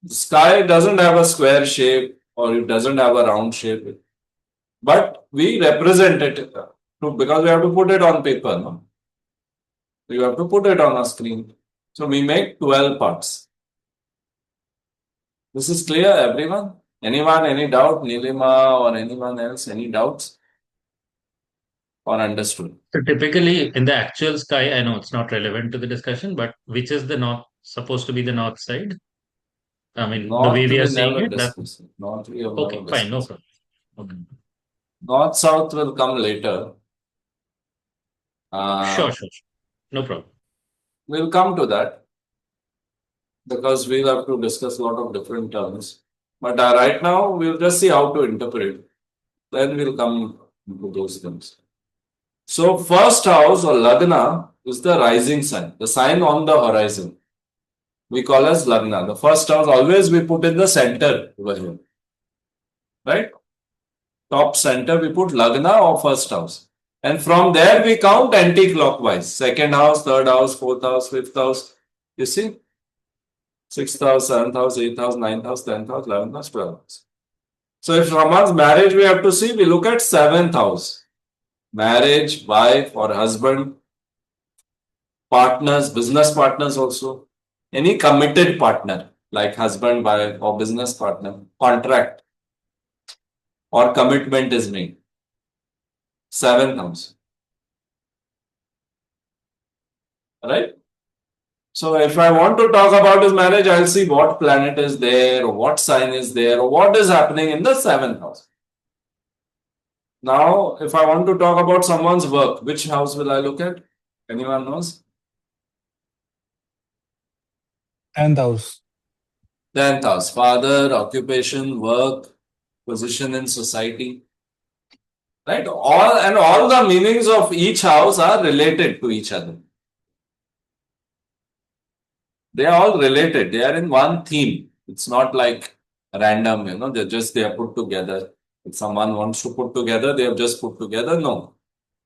The sky doesn't have a square shape or it doesn't have a round shape. But we represent it because we have to put it on paper. No? You have to put it on a screen. So we make 12 parts. This is clear, everyone? Anyone, any doubt? Nilima or anyone else, any doubts? Or understood? So typically in the actual sky, I know it's not relevant to the discussion, but which is the north supposed to be the north side? I mean, the way North we are we seeing never it, that discuss. North we have okay, never fine, no discussed. problem. Okay. North south will come later. Sure, sure, sure. No problem. We'll come to that because we'll have to discuss a lot of different terms. But right now we'll just see how to interpret. Then we'll come to those things. So first house or Lagna is the rising sign, the sign on the horizon. We call as Lagna. The first house always we put in the center over here. Right? Top center we put Lagna or first house. And from there we count anti-clockwise. Second house, third house, fourth house, fifth house. You see? Sixth house, seventh house, eighth house, ninth house, 10th house, 11th house, 12th house. So if someone's marriage we have to see, we look at seventh house. Marriage, wife or husband, partners, business partners also. Any committed partner like husband, wife or business partner, contract or commitment is made. Seventh house. Right? So if I want to talk about his marriage, I'll see what planet is there, or what sign is there, or what is happening in the seventh house. Now, if I want to talk about someone's work, which house will I look at? Anyone knows? 10th house. 10th house. Father, occupation, work, position in society. Right? All the meanings of each house are related to each other. They are all related. They are in one theme. It's not like random, they are put together. If someone wants to put together, they have just put together. No.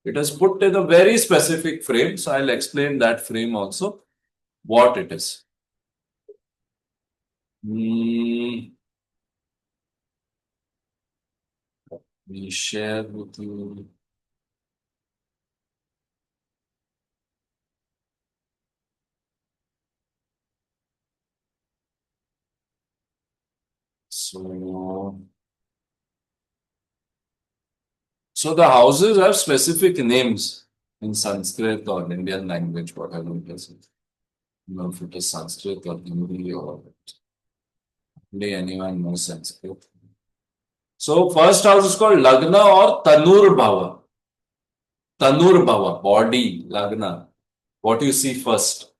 It is put in a very specific frame. So I'll explain that frame also, what it is. We share with you. So the houses have specific names in Sanskrit or Indian language, whatever it is. If it is Sanskrit or Hindi or only anyone knows Sanskrit. So first house is called Lagna or Tanur Bhava. Tanur Bhava, body, Lagna. What you see first.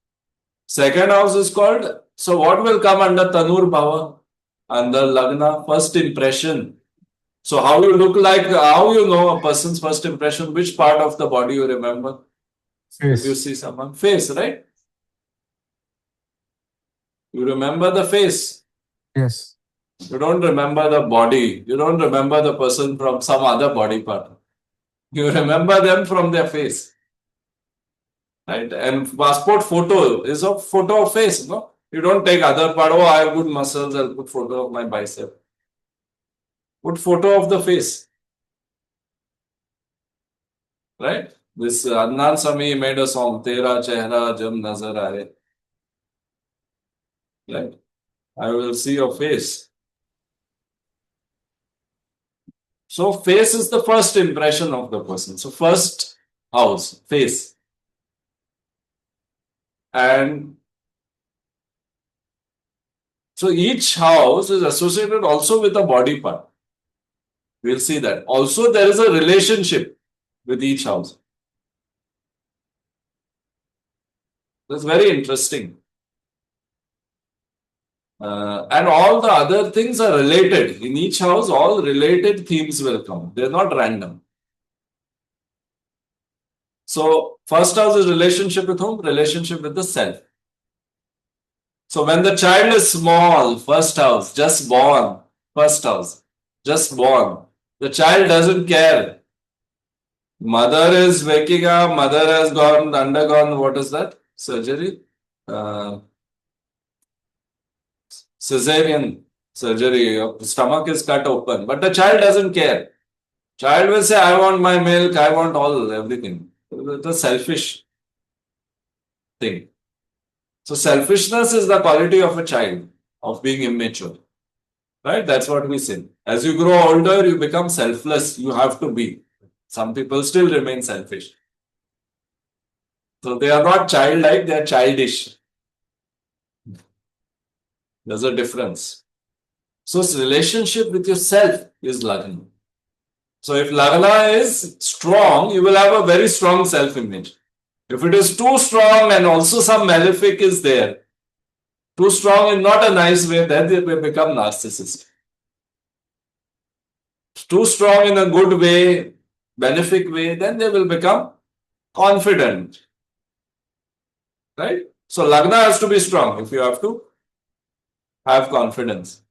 Second house is called, so what will come under Tanur Bhava? Under Lagna, first impression. So how you look like, how you know a person's first impression, which part of the body you remember? If you Face. see someone, face, right? You remember the face. Yes. You don't remember the body. You don't remember the person from some other body part. You remember them from their face. Right? And passport photo is a photo of face, no? You don't take other part, oh, I have good muscles, I'll put photo of my bicep. Put photo of the face. Right? This Adnan Sami made a song, Tera Chehra Jab Nazar Aaye. Right? I will see your face. So face is the first impression of the person. So first house, face. And so each house is associated also with a body part. We'll see that. Also, there is a relationship with each house. That's very interesting. And all the other things are related. In each house, all related themes will come. They're not random. So, first house is relationship with whom? Relationship with the self. So, when the child is small, first house, just born, first house, just born, the child doesn't care. Mother is waking up, mother has undergone, what is that? Surgery? Cesarean surgery, your stomach is cut open, but the child doesn't care. Child will say, I want my milk, I want everything. It's a selfish thing. So selfishness is the quality of a child, of being immature. Right? That's what we say. As you grow older, you become selfless. You have to be. Some people still remain selfish. So they are not childlike, they are childish. There's a difference. So its relationship with yourself is Lagna. So if Lagna is strong, you will have a very strong self-image. If it is too strong and also some malefic is there, too strong in not a nice way, then they will become narcissist. Too strong in a good way, benefic way, then they will become confident. Right? So Lagna has to be strong if you have to have confidence.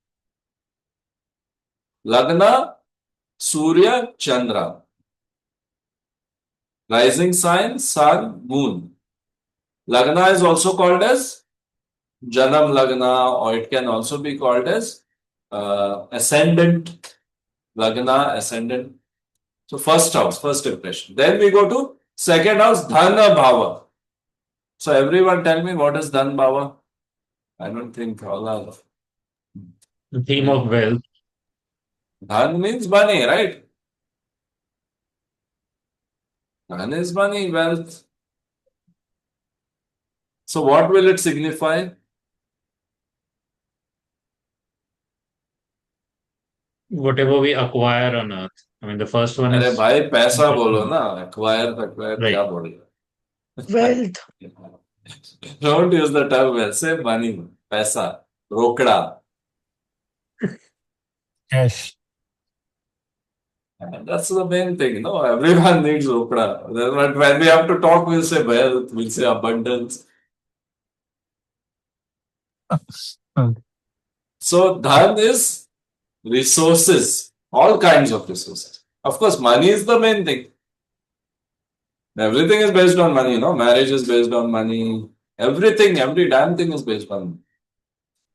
Lagna, Surya, Chandra. Rising sign, Sun, Moon. Lagna is also called as Janam Lagna, or it can also be called as ascendant Lagna, ascendant. So first house, first impression. Then we go to second house, Dhana Bhava. So everyone tell me what is Dhan Bhava? I don't think all are. The theme of wealth. Dhan means money, right? Dhan is money, wealth. So what will it signify? Whatever we acquire on earth. I mean, the first one अरे is भाई पैसा बोलो ना, acquire right. क्या बोल Wealth. Don't use the term wealth, say money, पैसा, रोकड़ा. Cash. And that's the main thing, no? Everyone needs rokda. But when we have to talk, we'll say wealth, we'll say abundance. So dhan is resources, all kinds of resources. Of course, money is the main thing. Everything is based on money, no? Marriage is based on money. Everything, every damn thing is based on money.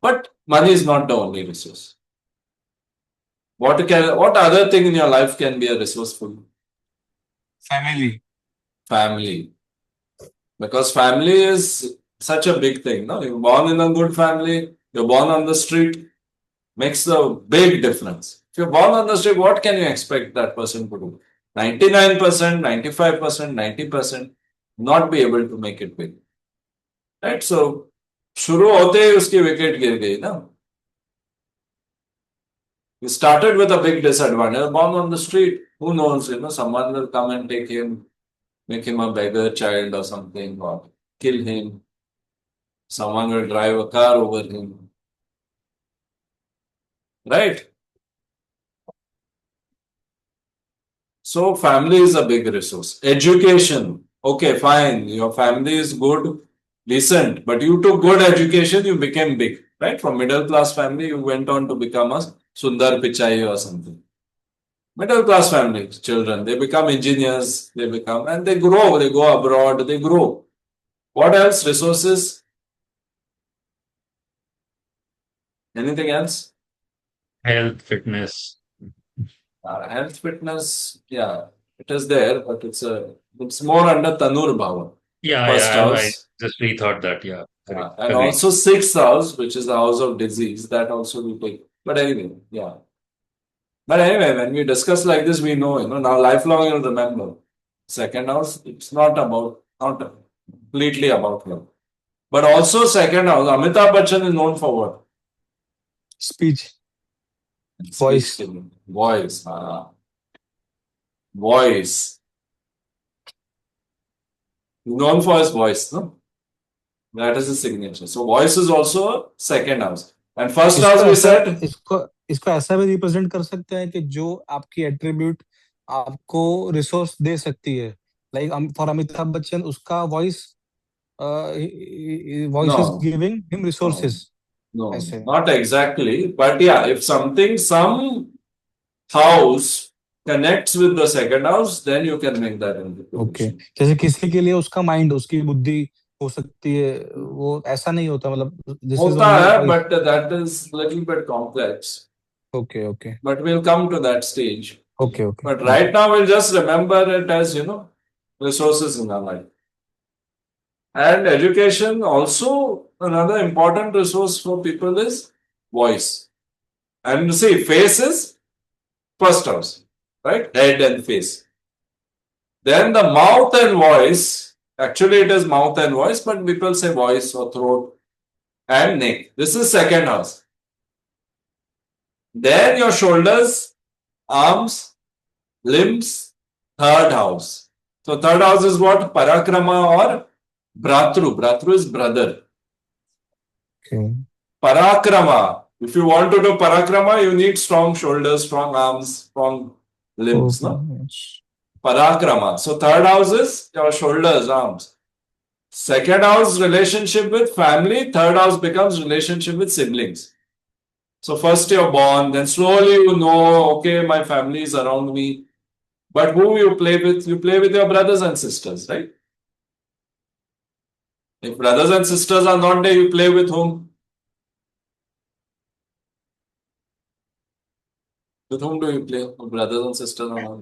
But money is not the only resource. What other thing in your life can be a resourceful? Family. Family. Because family is such a big thing. No? You're born in a good family, you're born on the street, makes a big difference. If you're born on the street, what can you expect that person to do? 99%, 95%, 90% not be able to make it big. Right? So, शुरू होते ही उसकी wicket गिर गई ना. He started with a big disadvantage. Born on the street, who knows? Someone will come and take him, make him a beggar child or something, or kill him. Someone will drive a car over him. Right? So, family is a big resource. Education. Okay, fine. Your family is good, decent, but you took good education, you became big. Right? From middle class family, you went on to become a Sundar Pichai or something. Middle class family children, they become engineers, and they grow, they go abroad, they grow. What else? Resources? Anything else? Health, fitness. Health, fitness, yeah, it is there, but it's more under Tanur Bhava. Yeah, First I house. just rethought that. Yeah, correct. And Agreed. also sixth house, which is the house of disease, that also we take. But anyway, yeah. But anyway, when we discuss like this, we know, now lifelong you'll remember. Second house, it's not completely about health. But also second house, Amitabh Bachchan is known for what? Speech. Voice. Voice. Voice. He's known for his voice, no? That is his signature. So voice is also a second house. And first house we said. इसको ऐसा भी represent कर सकते हैं कि जो आपकी attribute आपको रिसोर्स दे सकती है. लाइक फॉर अमिताभ बच्चन उसका voice is giving him resources. No, not exactly. But yeah, if some house connects with the second house, then you can make that into. Okay. जैसे किसी के लिए उसका माइंड, उसकी बुद्धि हो सकती है, वो ऐसा नहीं होता, मतलब होता है, but that is little bit complex. Okay. But we'll come to that stage. Okay. But right now we'll just remember it as, resources in our life. And education also, another important resource for people is voice. And see, face is first house, right? Head and face. Then the mouth and voice, actually it is mouth and voice, but people say voice or throat. and neck. This is second house. Then your shoulders, arms, limbs, third house. So third house is what? Parakrama or Bhratru. Bhratru is brother. Okay. Parakrama. If you want to do Parakrama, you need strong shoulders, strong arms, strong limbs. Okay. No? Yes. Parakrama. So third house is your shoulders, arms. Second house, relationship with family. Third house becomes relationship with siblings. So first you're born, then slowly you know, okay, my family is around me. But who you play with? You play with your brothers and sisters, right? If brothers and sisters are not there, you play with whom? With whom do you play? If brothers and sisters are not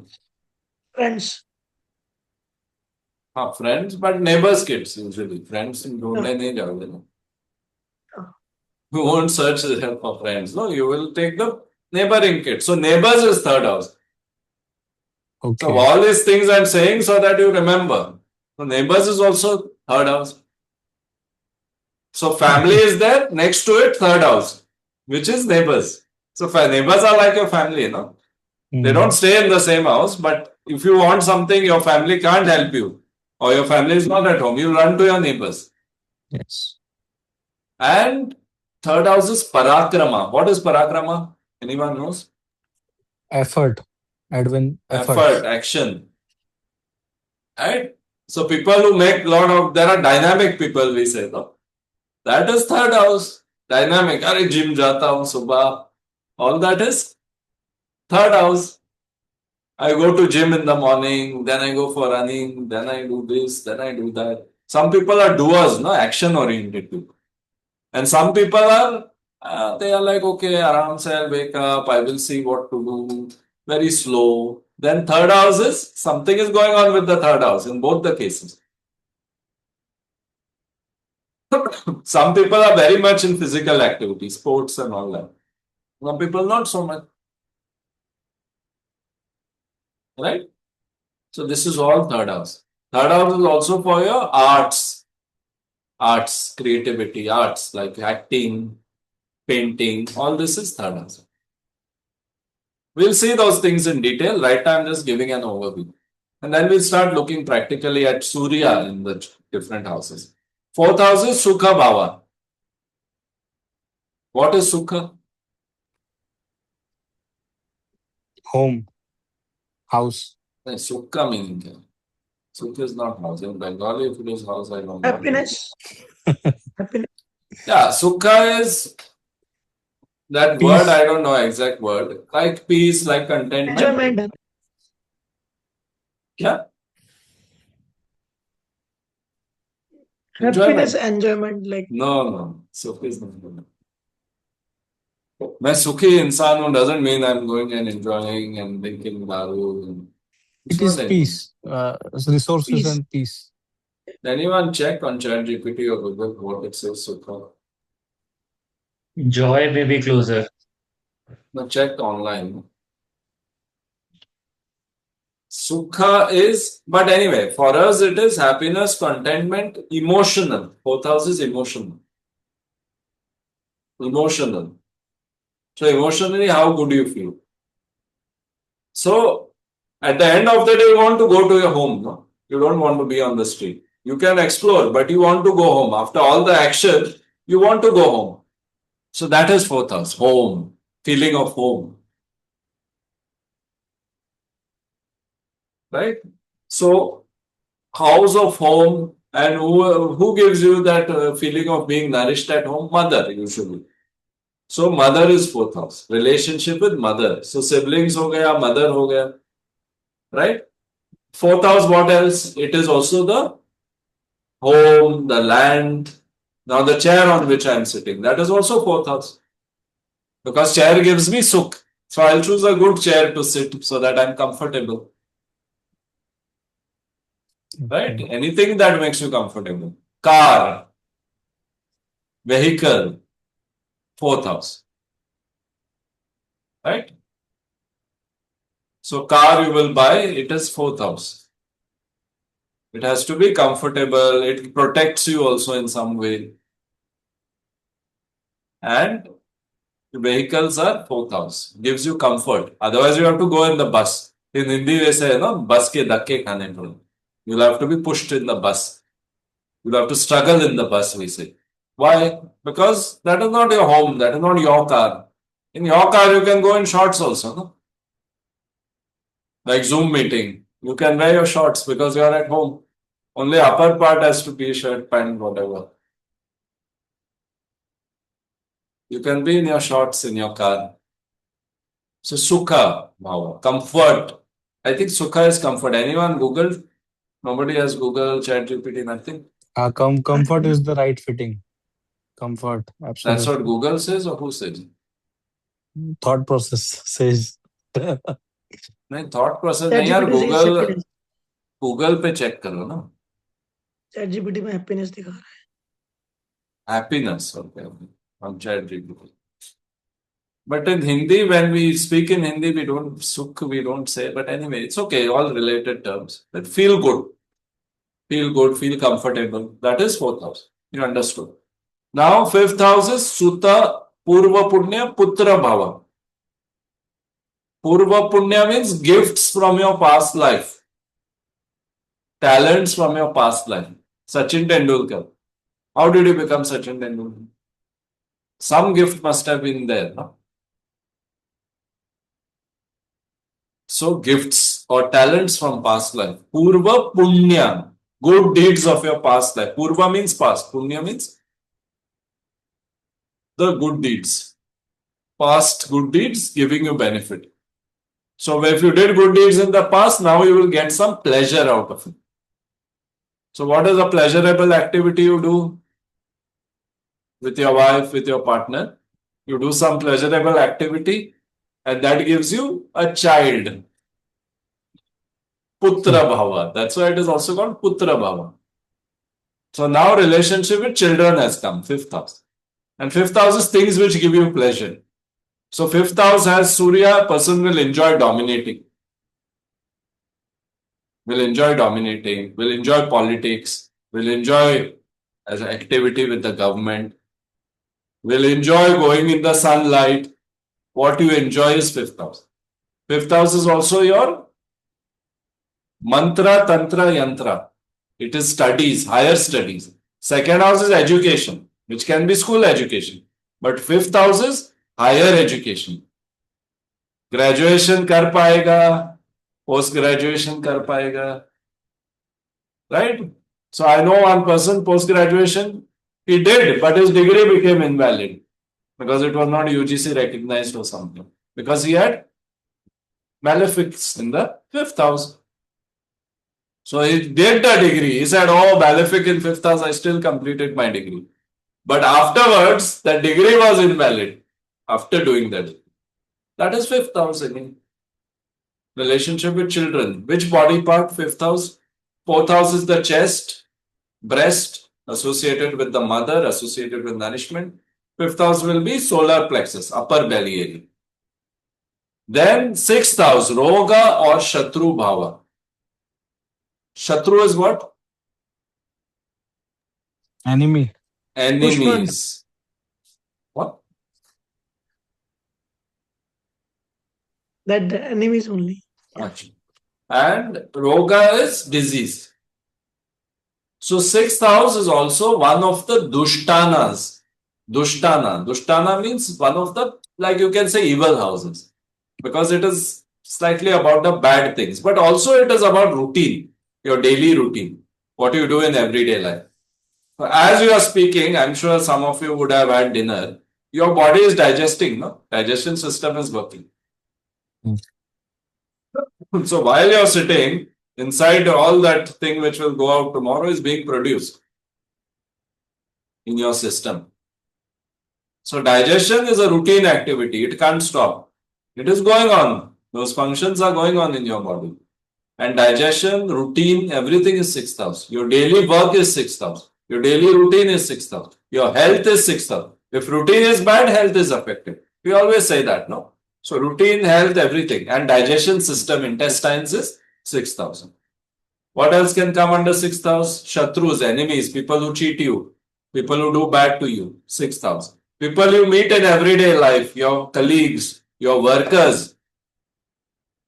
Friends. friends, but neighbors' kids usually. Friends don't nahi jaoge na. You won't search for friends. No, you will take the neighboring kids. So neighbors is third house. So Okay. all these things I'm saying so that you remember. So neighbors is also third house. So family is there, next to it third house, which is neighbors. So neighbors are like your family, you know. They don't stay in the same house, but if you want something, your family can't help you, or your family is not at home, you run to your neighbors. Yes. And third house is Parakrama. What is Parakrama? Anyone knows? Effort. Edwin, Effort, action. Right? So people who make there are dynamic people, we say, no? That is third house. Dynamic. Are gym jata hu subah. All that is third house. I go to gym in the morning, then I go for running, then I do this, then I do that. Some people are doers, no, action oriented people. And some people are, they are like, okay, aram se I'll wake up, I will see what to do, very slow. Then third house is, something is going on with the third house in both the cases. Some people are very much in physical activity, sports and all that. Some people not so much. Right? So this is all third house. Third house is also for your arts, creativity, arts like acting, painting, all this is third house. We'll see those things in detail. Right now I'm just giving an overview. And then we'll start looking practically at Surya in the different houses. Fourth house is Sukha Bhava. What is Sukha? Home. House. Sukha meaning क्या? Sukha is not house. In Bengali, if it is house, I don't know. Happiness. Happiness. Yeah, Sukha is that Peace. word, I don't know exact word. Like peace, like contentment. Enjoyment. Yeah. Happiness, enjoyment. Like No. Sukha is not good. मैं सुखी इंसान हूँ doesn't mean I'm going and enjoying and drinking daru. It is peace. Resources Peace. and peace. Anyone check on ChatGPT or Google what it says Sukha? Joy may be closer. No, check online. Sukha is, but anyway, for us it is happiness, contentment, emotional. Fourth house is emotional. Emotional. So emotionally, how good you feel? So at the end of the day, you want to go to your home. No? You don't want to be on the street. You can explore, but you want to go home. After all the action, you want to go home. So that is fourth house, home, feeling of home. Right? So house of home, and who gives you that feeling of being nourished at home? Mother, usually. So mother is fourth house. Relationship with mother. So siblings ho gaya, mother ho gaya. Right? Fourth house, what else? It is also the home, the land. Now the chair on which I am sitting, that is also fourth house. Because chair gives me sukh. So I'll choose a good chair to sit so that I'm comfortable. Right? Anything that makes you comfortable. Car, vehicle, fourth house. Right? So car you will buy, it is fourth house. It has to be comfortable. It protects you also in some way. And vehicles are 4th house. Gives you comfort. Otherwise, you have to go in the bus. In Hindi, we say, no, bus ke dhakke khane pade. You'll have to be pushed in the bus. You'll have to struggle in the bus, we say. Why? Because that is not your home. That is not your car. In your car, you can go in shorts also, no? Like Zoom meeting. You can wear your shorts because you are at home. Only upper part has to be shirt, pant, whatever. You can be in your shorts in your car. So Sukha, bhava, comfort. I think Sukha is comfort. Anyone Google? Nobody has Google, ChatGPT, nothing. Comfort is the right fitting. Comfort, That's what absolutely. Google says or who says? Thought process says. नहीं thought process नहीं यार ChatGPT says Google happiness. Google पे check करो ना ChatGPT में happiness दिखा रहा है. happiness okay on ChatGPT. But in Hindi, when we speak in Hindi, we don't sukh, we don't say. But anyway, it's okay. All related terms. But feel good, feel comfortable. That is 4th house. You understood. Now 5th house is Sutta Purva Punya Putra Bhava. Purva Punya means gifts from your past life, talents from your past life. Sachin Tendulkar. How did you become Sachin Tendulkar? Some gift must have been there, no? So gifts or talents from past life. Purva Punya. Good deeds of your past life. Purva means past. Punya means the good deeds. Past good deeds giving you benefit. So if you did good deeds in the past, now you will get some pleasure out of it. So what is a pleasurable activity you do with your wife, with your partner? You do some pleasurable activity and that gives you a child. Putra Bhava. That's why it is also called Putra Bhava. So now relationship with children has come, 5th house. And 5th house is things which give you pleasure. So 5th house has Surya, person will enjoy dominating. Will enjoy dominating, will enjoy politics, will enjoy as an activity with the government, will enjoy going in the sunlight. What you enjoy is 5th house. 5th house is also your mantra, tantra, yantra. It is studies, higher studies. 2nd house is education, which can be school education. But 5th house is higher education. Graduation कर पाएगा, post graduation कर पाएगा, right? So I know one person post graduation, he did, but his degree became invalid because it was not UGC recognized or something. Because he had malefics in the 5th house. So he did the degree. He said, oh, malefic in 5th house, I still completed my degree. But afterwards, the degree was invalid after doing that. That is 5th house again. Relationship with children. Which body part? 5th house. 4th house is the chest, breast, associated with the mother, associated with nourishment. 5th house will be solar plexus, upper belly area. Then 6th house, Roga or Shatru Bhava. Shatru is what? Enemy. Enemies. What? That the enemies only. Actually. And Roga is disease. So 6th house is also one of the Dushtanas. Dushtana. Dushtana means one of the, like you can say, evil houses. Because it is slightly about the bad things. But also it is about routine. Your daily routine. What you do in everyday life. So as you are speaking, I'm sure some of you would have had dinner. Your body is digesting, no? Digestion system is working. So while you're sitting, inside all that thing which will go out tomorrow is being produced in your system. So digestion is a routine activity. It can't stop. It is going on. Those functions are going on in your body. And digestion, routine, everything is 6th house. Your daily work is 6th house. Your daily routine is 6th house. Your health is 6th house. If routine is bad, health is affected. We always say that, no? So routine, health, everything. And digestion system, intestines is 6th house. What else can come under 6th house? Shatrus, enemies, people who cheat you, people who do bad to you, 6th house. People you meet in everyday life, your colleagues, your workers,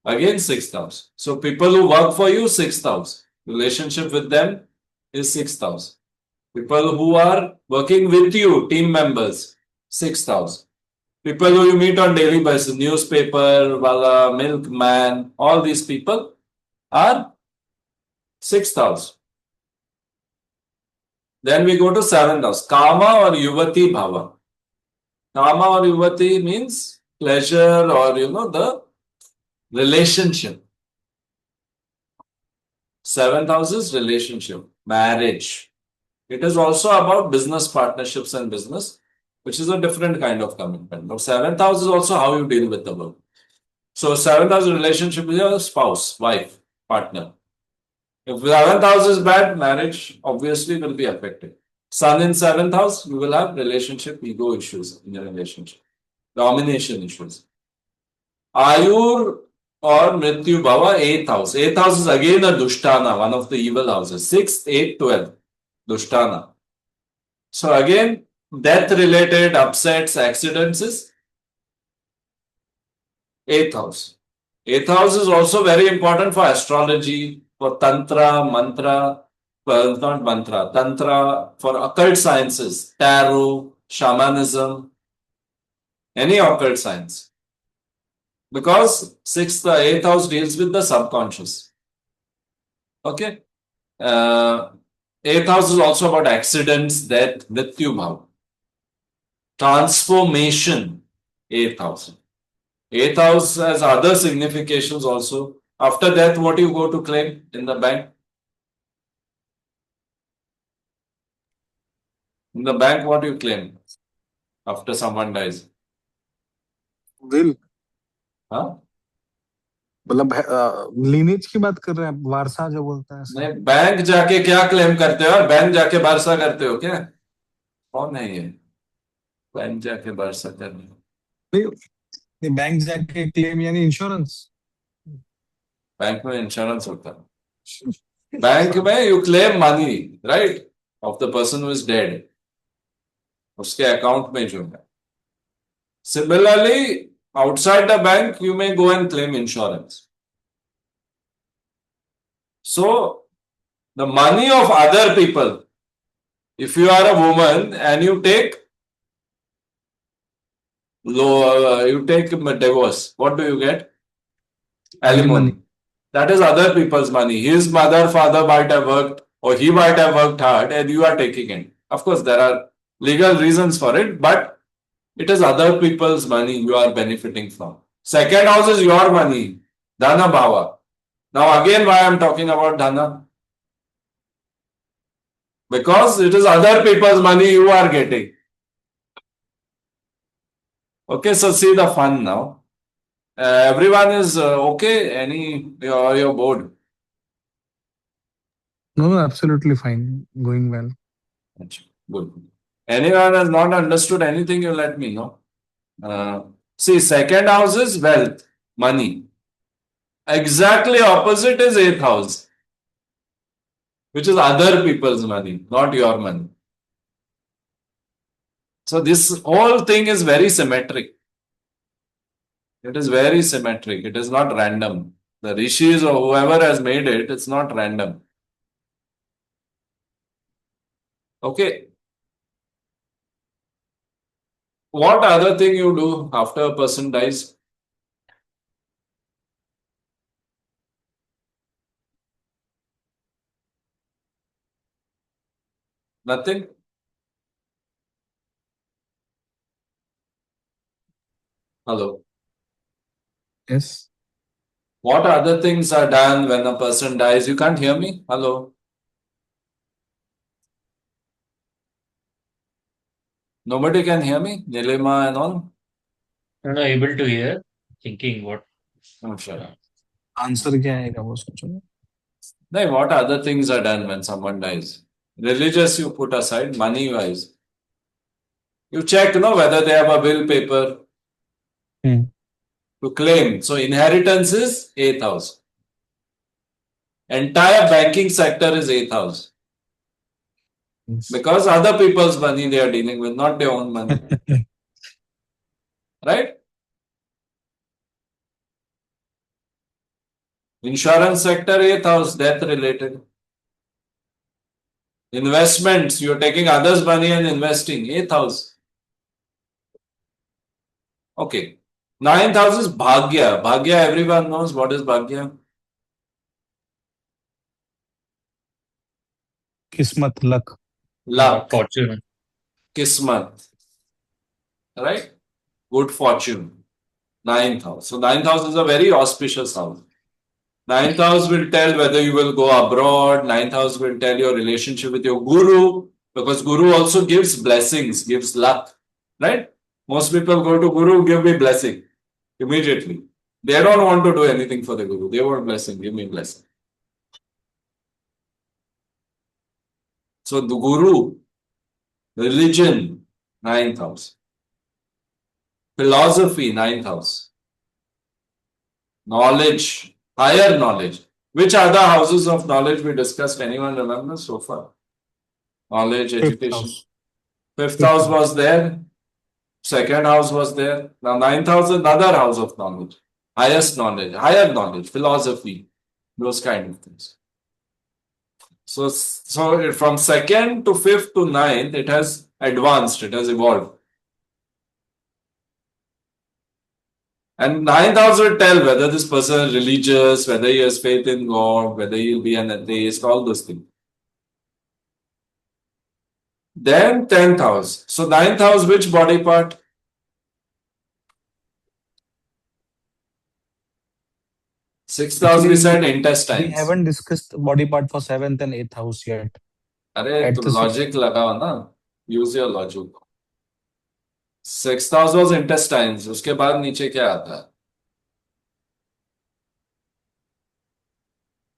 again 6th house. So people who work for you, 6th house. Relationship with them is 6th house. People who are working with you, team members, 6th house. People who you meet on daily basis, newspaper, wala, milkman, all these people are 6th house. Then we go to 7th house, Kama or Yuvati Bhava. Kama or Yuvati means pleasure or the relationship. 7th house is relationship, marriage. It is also about business partnerships and business, which is a different kind of commitment. But 7th house is also how you deal with the world. So 7th house relationship with your spouse, wife, partner. If 11th house is bad, marriage obviously will be affected. Sun in 7th house, you will have relationship ego issues in your relationship, domination issues. Ayur or Mrityu Bhava, 8th house. 8th house is again a Dushtana, one of the evil houses. 6th, 8th, 12th, Dushtana. So again, death related upsets, accidents is 8th house. 8th house is also very important for astrology, for Tantra, Mantra, well, not Mantra, Tantra, for occult sciences, tarot, shamanism, any occult science. Because 6th, 8th house deals with the subconscious. Okay. 8th house is also about accidents, death, Mrityu Bhav. Transformation, 8th house. 8th house has other significations also. After death, what do you go to claim in the bank? In the bank, what do you claim after someone dies? Will हाँ? मतलब lineage की बात कर रहे हैं आप, वारसा जो बोलता है ऐसा। नहीं, बैंक जाके क्या क्लेम करते हो और बैंक जाके वारसा करते हो क्या? कौन है ये बैंक जाके वारसा करने? नहीं, बैंक जाके क्लेम यानी इंश्योरेंस। बैंक में इंश्योरेंस होता है। बैंक में you claim money, right, of the person who is dead, उसके अकाउंट में जो है। Similarly, outside the bank, you may go and claim insurance. So, the money of other people, if you are a woman and you take divorce, what do you get? Alimony. That is other people's money. His mother, father might have worked, or he might have worked hard, and you are taking it. Of course, there are legal reasons for it, but it is other people's money you are benefiting from. Second house is your money, Dhana Bhava. Now again, why I am talking about Dhana? Because it is other people's money you are getting. Okay, so see the fun now. Everyone is okay? Your board? No, absolutely fine. Going well. Good. Anyone has not understood anything, you let me know. See, second house is wealth, money. Exactly opposite is 8th house, which is other people's money, not your money. So this whole thing is very symmetric. It is very symmetric. It is not random. The rishis or whoever has made it, it's not random. Okay. What other thing you do after a person dies? Nothing? Hello. Yes. What other things are done when a person dies? You can't hear me? Hello. Nobody can hear me? Nilima and all? I'm not able to hear. Thinking what? I'm sure. Answer क्या आएगा वो सोचो। No, what other things are done when someone dies? Religious you put aside, money wise. You check, whether they have a will paper to claim. So inheritance is 8th house. Entire banking sector is 8th house. Yes. Because other people's money they are dealing with, not their own money. Right? Insurance sector, 8th house, death related. Investments, you're taking others' money and investing, 8th house. Okay. 9th house is Bhagya. Bhagya, everyone knows what is Bhagya. Kismat, luck. Luck, Fortune. Kismat. Right? Good fortune. 9th house. So 9th house is a very auspicious house. 9th house will tell whether you will go abroad. 9th house will tell your relationship with your guru, because guru also gives blessings, gives luck. Right? Most people go to guru, give me blessing immediately. They don't want to do anything for the guru. They want blessing, give me blessing. So the guru, religion, 9th house. Philosophy, 9th house. Knowledge, higher knowledge. Which other houses of knowledge we discussed? Anyone remember so far? Knowledge, Fifth education. house. Fifth house was there. Second house was there. Now 9th house is another house of knowledge. Highest knowledge, higher knowledge, philosophy, those kind of things. So from 2nd to 5th to 9th, it has advanced, it has evolved. And 9th house will tell whether this person is religious, whether he has faith in God, whether he will be an atheist, all those things. Then 10th house. So 9th house, which body part? Sixth house we said We intestines. haven't discussed body part for 7th and 8th house yet. अरे At तो the logic लगाओ ना, use your logic. Sixth house was intestines, उसके बाद नीचे क्या आता है?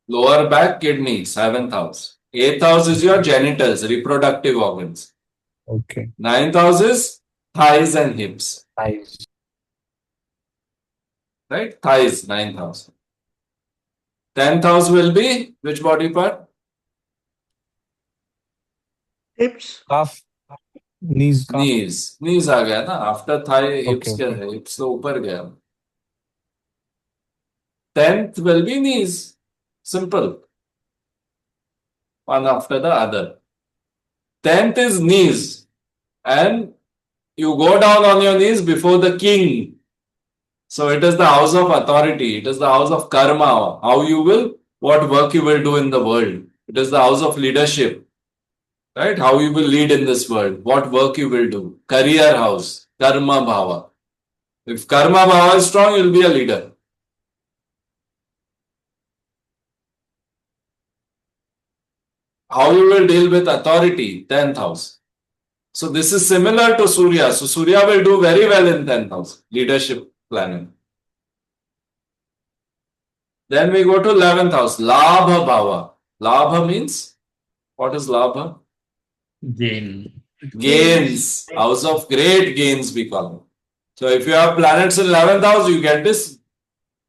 Lower back, kidney, 7th house. 8th house is your genitals, reproductive organs. Okay. 9th house is thighs and hips. Eyes. Right? Thighs, 9th house. 10th house will be which body part? Hips. Calf. Knees, calf. Knees. Knees आ गया ना, after Thai हिप्स. Okay, क्या okay. है? हिप्स तो ऊपर गया. 10th will be knees. Simple. One after the other. 10th is knees. And you go down on your knees before the king. So it is the house of authority. It is the house of karma. How you will, what work you will do in the world. It is the house of leadership. Right? How you will lead in this world. What work you will do. Career house. Karma bhava. If karma bhava is strong, you will be a leader. How you will deal with authority. 10th house. So this is similar to Surya. So Surya will do very well in 10th house. Leadership planning. Then we go to 11th house. Labha bhava. Labha means, what is labha? Gain. Gains. House of great gains we call it. So if you have planets in 11th house, you get this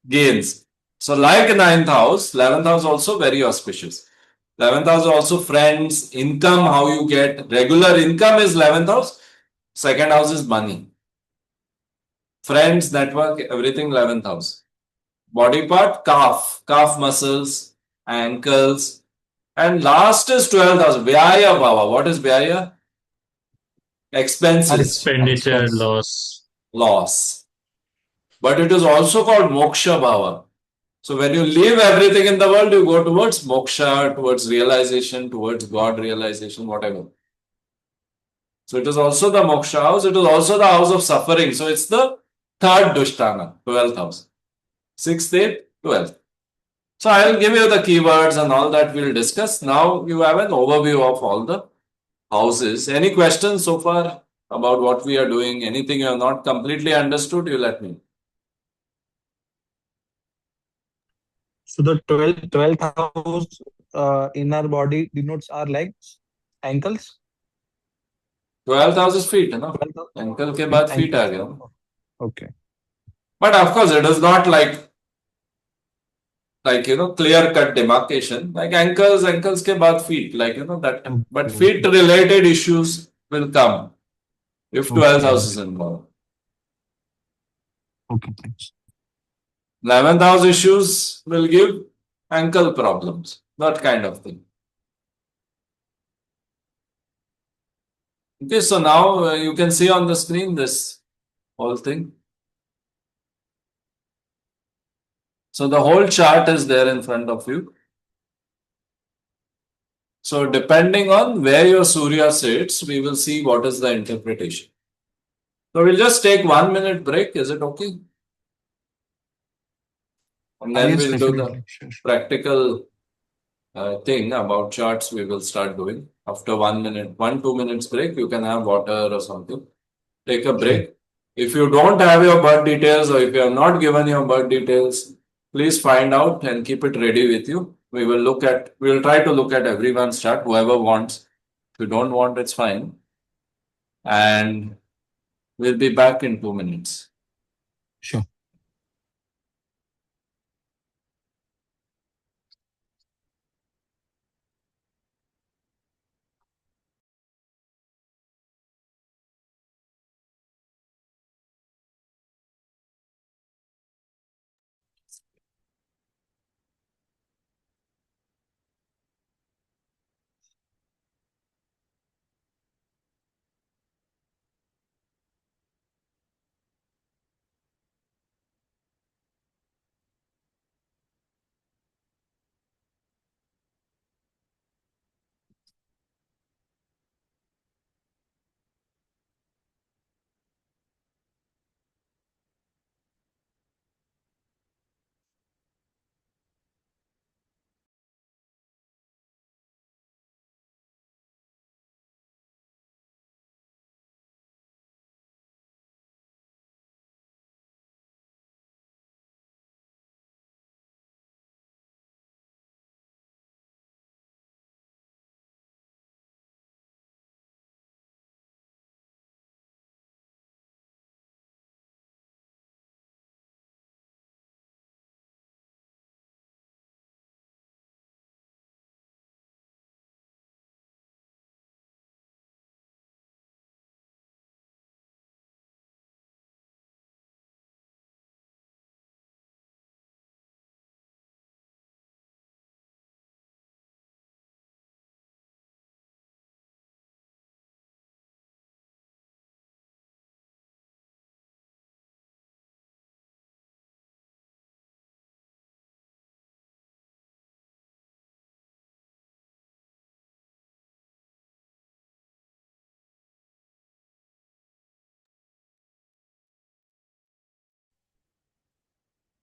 gains. So like 9th house, 11th house also very auspicious. 11th house also friends, income, how you get. Regular income is 11th house. Second house is money. Friends, network, everything 11th house. Body part, calf. Calf muscles, ankles. And last is 12th house. Vyaya bhava. What is Vyaya? Expenses. Expenditure, Expense. loss. But it is also called moksha bhava. So when you leave everything in the world, you go towards moksha, towards realization, towards God realization, whatever. So it is also the moksha house. It is also the house of suffering. So it's the third dushtana, 12th house. 6th, 8th, 12th. So I'll give you the keywords and all that we'll discuss. Now you have an overview of all the houses. Any questions so far about what we are doing? Anything you have not completely understood, you let me know. So the 12th house in our body denotes our legs, ankles. 12th house is feet, है ना? 12th house. Ankle के बाद feet आ गया. Okay. But of course, it is not like like, clear cut demarcation, like ankles ke baad feet, like, that. But feet related issues will come if 12th house is involved. Okay, thanks. 11th house issues will give ankle problems, that kind of thing. Okay, so now you can see on the screen this whole thing. So the whole chart is there in front of you. So depending on where your Surya sits, we will see what is the interpretation. So we'll just take 1 minute break. Is it okay? And then Yes, we'll do the definitely. Sure. practical thing about charts. We will start doing after 1 minute, 2 minutes break. You can have water or something. Take a break. If you don't have your birth details or if you have not given your birth details, please find out and keep it ready with you. We will try to look at everyone's chart, whoever wants. If you don't want, it's fine. And we'll be back in 2 minutes. Sure.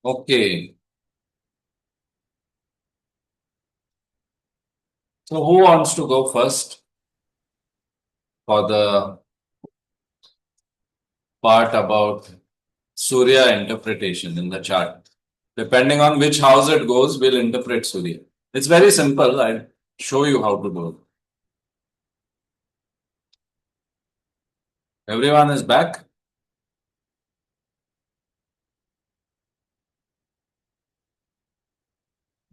Okay. So who wants to go first for the part about Surya interpretation in the chart? Depending on which house it goes, we'll interpret Surya. It's very simple. I'll show you how to do it. Everyone is back?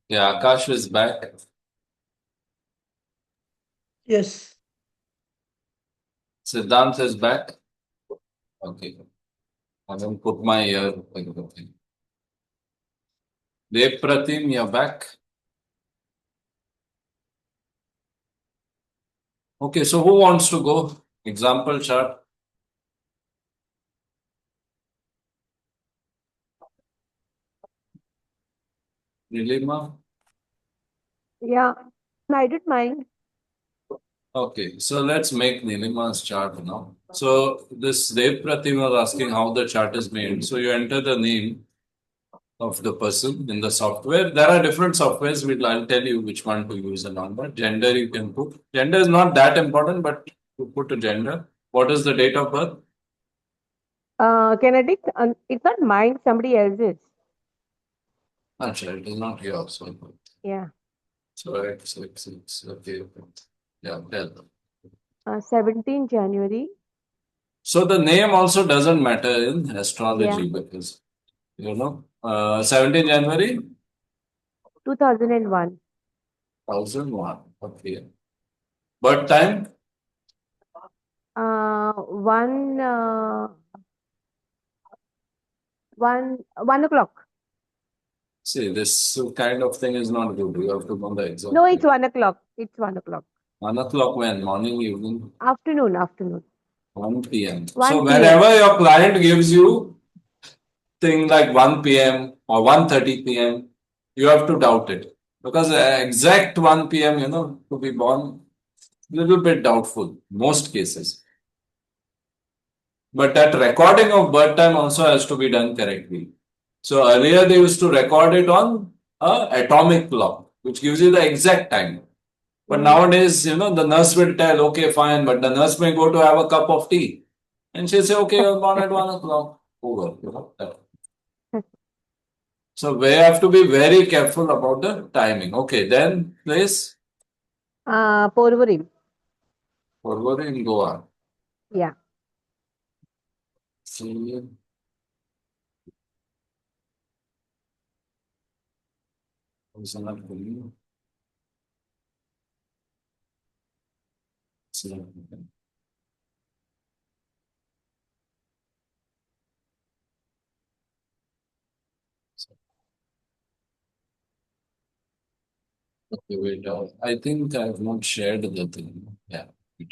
Yeah, Akash is back. Yes. Siddhant is back. Okay. I will put my ear. Dev Pratim, you're back. Okay, so who wants to go? Example chart. Nilima? Yeah, I did mine. Okay, so let's make Nilima's chart now. So this Dev Pratim was asking how the chart is made. So you enter the name of the person in the software. There are different softwares. I'll tell you which one to use and all that. Gender you can put. Gender is not that important, but you put a gender. What is the date of birth? Kinetic, it's not mine, somebody else's. Actually, it is not yours. Yeah. So X. Okay. Yeah, tell. 17 January. So the name also doesn't matter in astrology Yeah. because 17 January. 2001. 1001. Okay. Birth time? 1 o'clock. See, this kind of thing is not good. You have to know the exact No, it's time. 1 o'clock. It's 1 o'clock. 1 o'clock when? Morning, evening? Afternoon. 1 p.m. 1 So p.m. whenever your client gives you thing like 1 p.m. or 1:30 p.m., you have to doubt it. Because exact 1 p.m., to be born, little bit doubtful, most cases. But that recording of birth time also has to be done correctly. So earlier they used to record it on a atomic clock, which gives you the exact time. But nowadays, the nurse will tell, okay, fine, but the nurse may go to have a cup of tea. And she'll say, okay, you're born at 1 o'clock. Over. So we have to be very careful about the timing. Okay, then place Porvorim. Porvorim in Goa. Yeah. See. Okay, wait. I think I have not shared the thing. Yeah,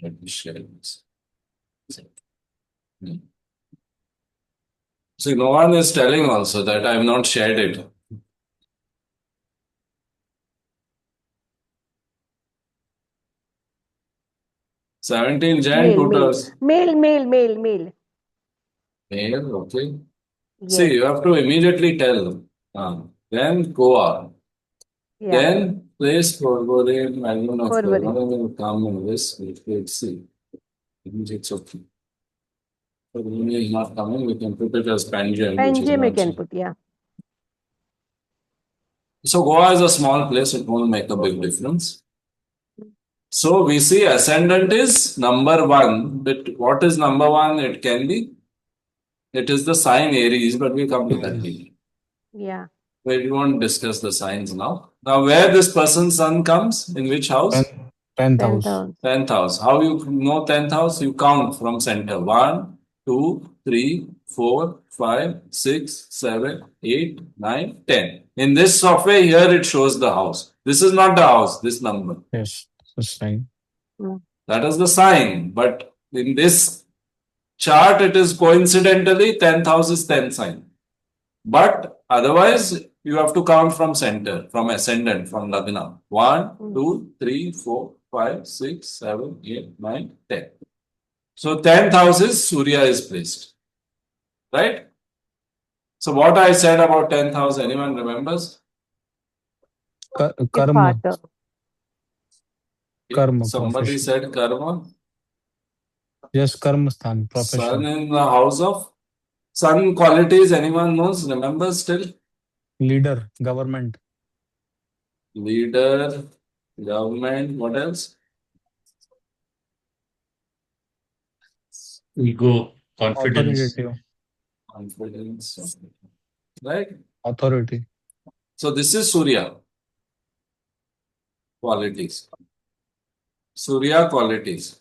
let me share this. Hmm. See, no one is telling also that I have not shared it. Seventeen Jan Male. 2000. Male. Male, okay. Yes. See, you have to immediately tell. Then Goa. Yeah. Then place Porvorim. I don't know if Porvorim. Porvorim will come in this. Let's see. It's okay. Porvorim is not coming. We can put it as Panjim, which is Panjim we not. can put, yeah. So Goa is a small place. It won't make a big difference. So we see ascendant is number 1. But what is number 1? It can be. It is the sign Aries, but we come to that later. Yeah. We won't discuss the signs now. Now, where this person's sun comes, in which house? 10th 10th house. house. 10th house. How you know 10th house? You count from center. 1, 2, 3, 4, 5, 6, 7, 8, 9, 10. In this software, here it shows the house. This is not the house, this number. Yes, that's fine. That is the sign. But in this chart, it is coincidentally 10th house is 10th sign. But otherwise, you have to count from center, from ascendant, from Lagna. 1, 2, 3, 4, 5, 6, 7, 8, 9, 10. So 10th house is Surya is placed. Right? So what I said about 10th house, anyone remembers? Karma. Father. Karma, Somebody profession. said karma. Yes, karma sthan, Sun profession. in the house of sun qualities, anyone knows, remembers still? Leader, government. Leader, government, what else? Ego, confidence. Authoritative. Confidence. Right? Authority. So this is Surya qualities. Surya qualities.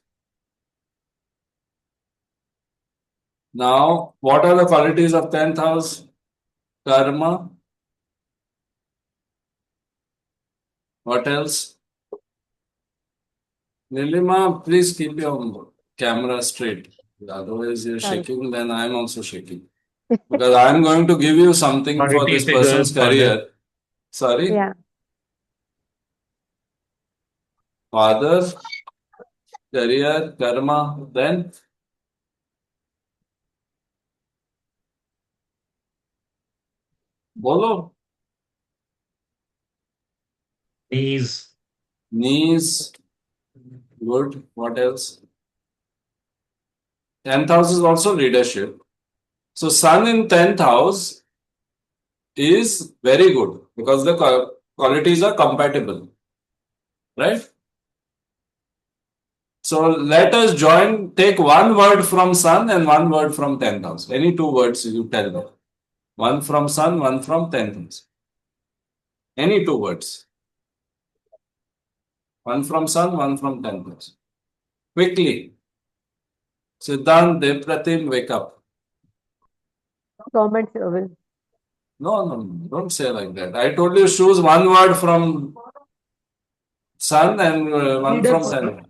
Now, what are the qualities of 10th house? Karma. What else? Nilima, please keep your camera straight. Otherwise, you're Sorry. shaking, then I'm also shaking. Because I'm going to give you something for Authority this figure, person's career. Sorry? Yeah. Father, career, karma, then bolo, Knees, knees, good. What else? 10th house is also leadership. So sun in 10th house is very good because the qualities are compatible. Right? So let us take one word from sun and one word from 10th house. Any two words you tell me. One from sun, one from 10th house. Any two words. One from Sun, one from 10th house. Quickly. Siddhant, Devpratim, wake up. Government service. No, don't say like that. I told you choose one word from Sun and one Leader, from father. 10th.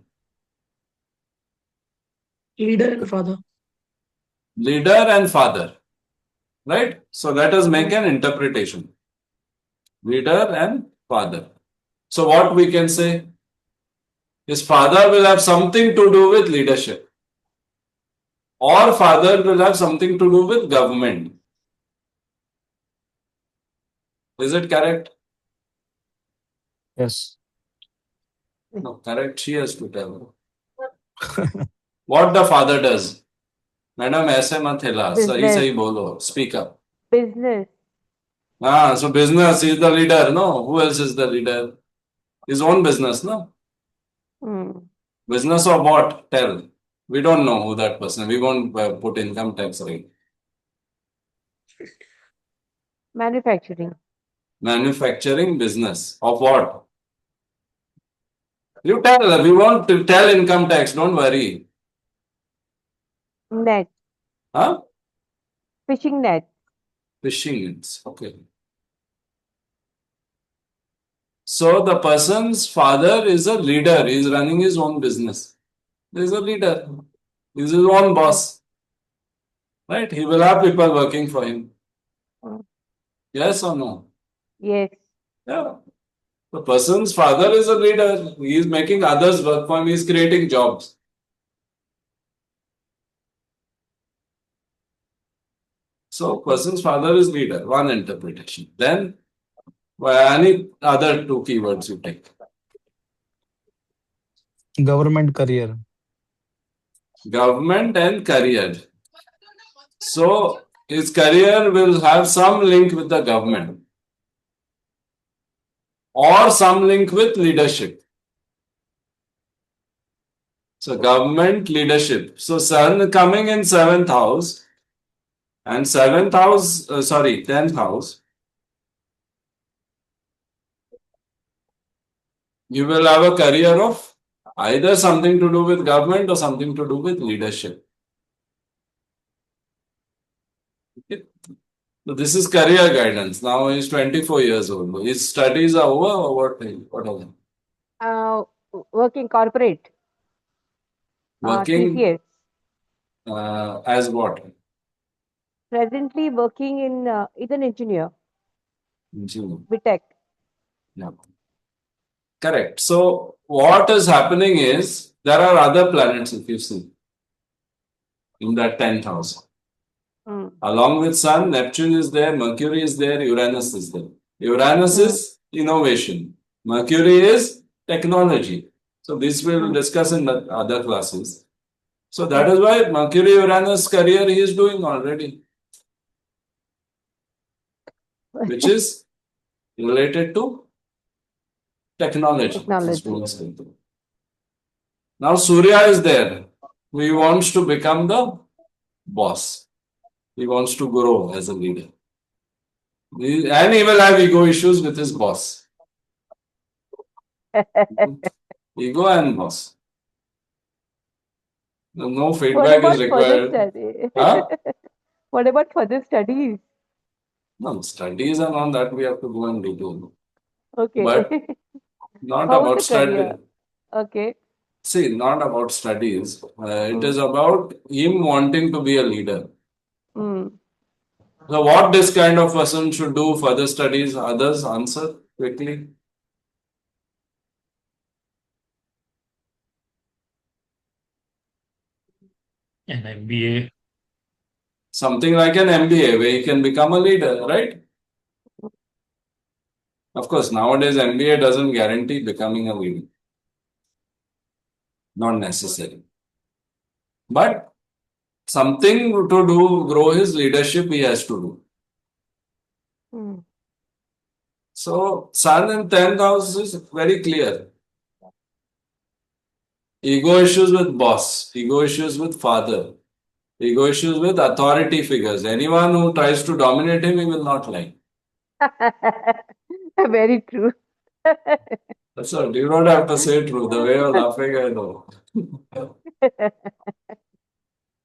Leader and father. Leader and father. Right? So let us make an interpretation. Leader and father. So what we can say? His father will have something to do with leadership. Or father will have something to do with government. Is it correct? Yes. No, correct. She has to tell. What the father does? Madam, ऐसे मत हिला. सही Business. सही बोलो. Speak up. Business. So business is the leader, no? Who else is the leader? His own business, no? Mm. Business of what? Tell. We don't know who that person. We won't put income tax rate. Manufacturing. Manufacturing business of what? You tell. We won't tell income tax. Don't worry. Net. Huh? Fishing net. Fishing nets. Okay. So the person's father is a leader. He is running his own business. He is a leader. He is his own boss. Right? He will have people working for him. Mm. Yes or no? Yes. Yeah. The person's father is a leader. He is making others work for him. He is creating jobs. So, person's father is leader. One interpretation. Then, any other two keywords you take? Government career. Government and career. So, his career will have some link with the government or some link with leadership. So, government leadership. So, Sun coming in 7th house and 10th house, you will have a career of either something to do with government or something to do with leadership. Okay. So this is career guidance. Now he's 24 years old. His studies are over or what are they? Working corporate. Working TCS. as what? Presently working in is an engineer. Engineer. Vtech. Yeah. Correct. So what is happening is there are other planets, if you see, in that 10th house. Mm. Along with Sun, Neptune is there, Mercury is there, Uranus is there. Uranus is innovation. Mercury is technology. So this we'll discuss in the other classes. So that is why Mercury Uranus career he is doing already, which is related to technology. Technology. Now Surya is there. He wants to become the boss. He wants to grow as a leader. And he will have ego issues with his boss. Ego and boss. No What feedback about is further required. study? Huh? What about further studies? No, studies and all that we have to go and do. Okay. But not How about is the career? study. Okay. See, not about studies. It is about him wanting to be a leader. Mm. So, what this kind of person should do further studies? Others answer quickly. An MBA. Something like an MBA where he can become a leader, right? Of course, nowadays MBA doesn't guarantee becoming a leader. Not necessary. But something to do, grow his leadership, he has to do. Mm. So, Sun in 10th house is very clear. Ego issues with boss, ego issues with father, ego issues with authority figures. Anyone who tries to dominate him, he will not like. Very true. That's all. You don't have to say true. The way you're laughing, I know.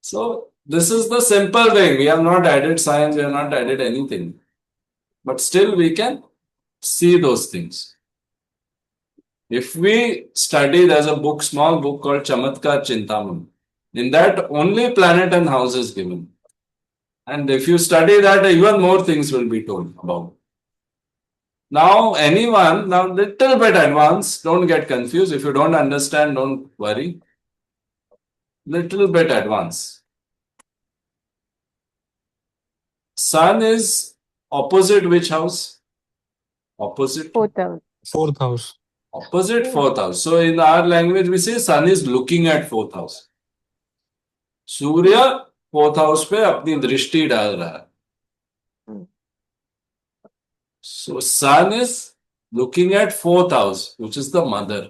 So this is the simple thing. We have not added science, we have not added anything. But still we can see those things. If we study, there's a book, small book called Chamatkar Chintaman. In that, only planet and house is given. And if you study that, even more things will be told about. Now, anyone, now little bit advanced, don't get confused. If you don't understand, don't worry. Little bit advanced. Sun is opposite which house? Opposite? Fourth house. Fourth house. Opposite fourth house. So in our language, we say sun is looking at fourth house. Surya fourth house पे अपनी दृष्टि डाल रहा है. So sun is looking at fourth house, which is the mother.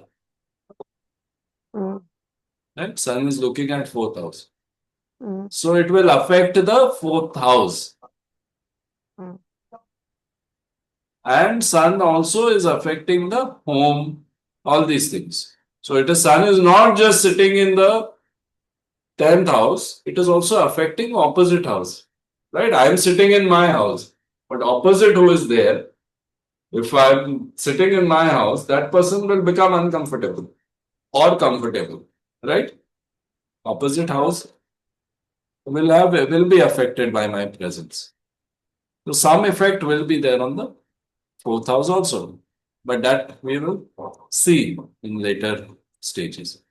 Right? Sun is looking at fourth house. So it will affect the fourth house. And sun also is affecting the home, all these things. So it is sun is not just sitting in the 10th house, it is also affecting opposite house. Right? I am sitting in my house, but opposite who is there, if I am sitting in my house, that person will become uncomfortable or comfortable. Right? Opposite house will be affected by my presence. So some effect will be there on the fourth house also. But that we will see in later stages.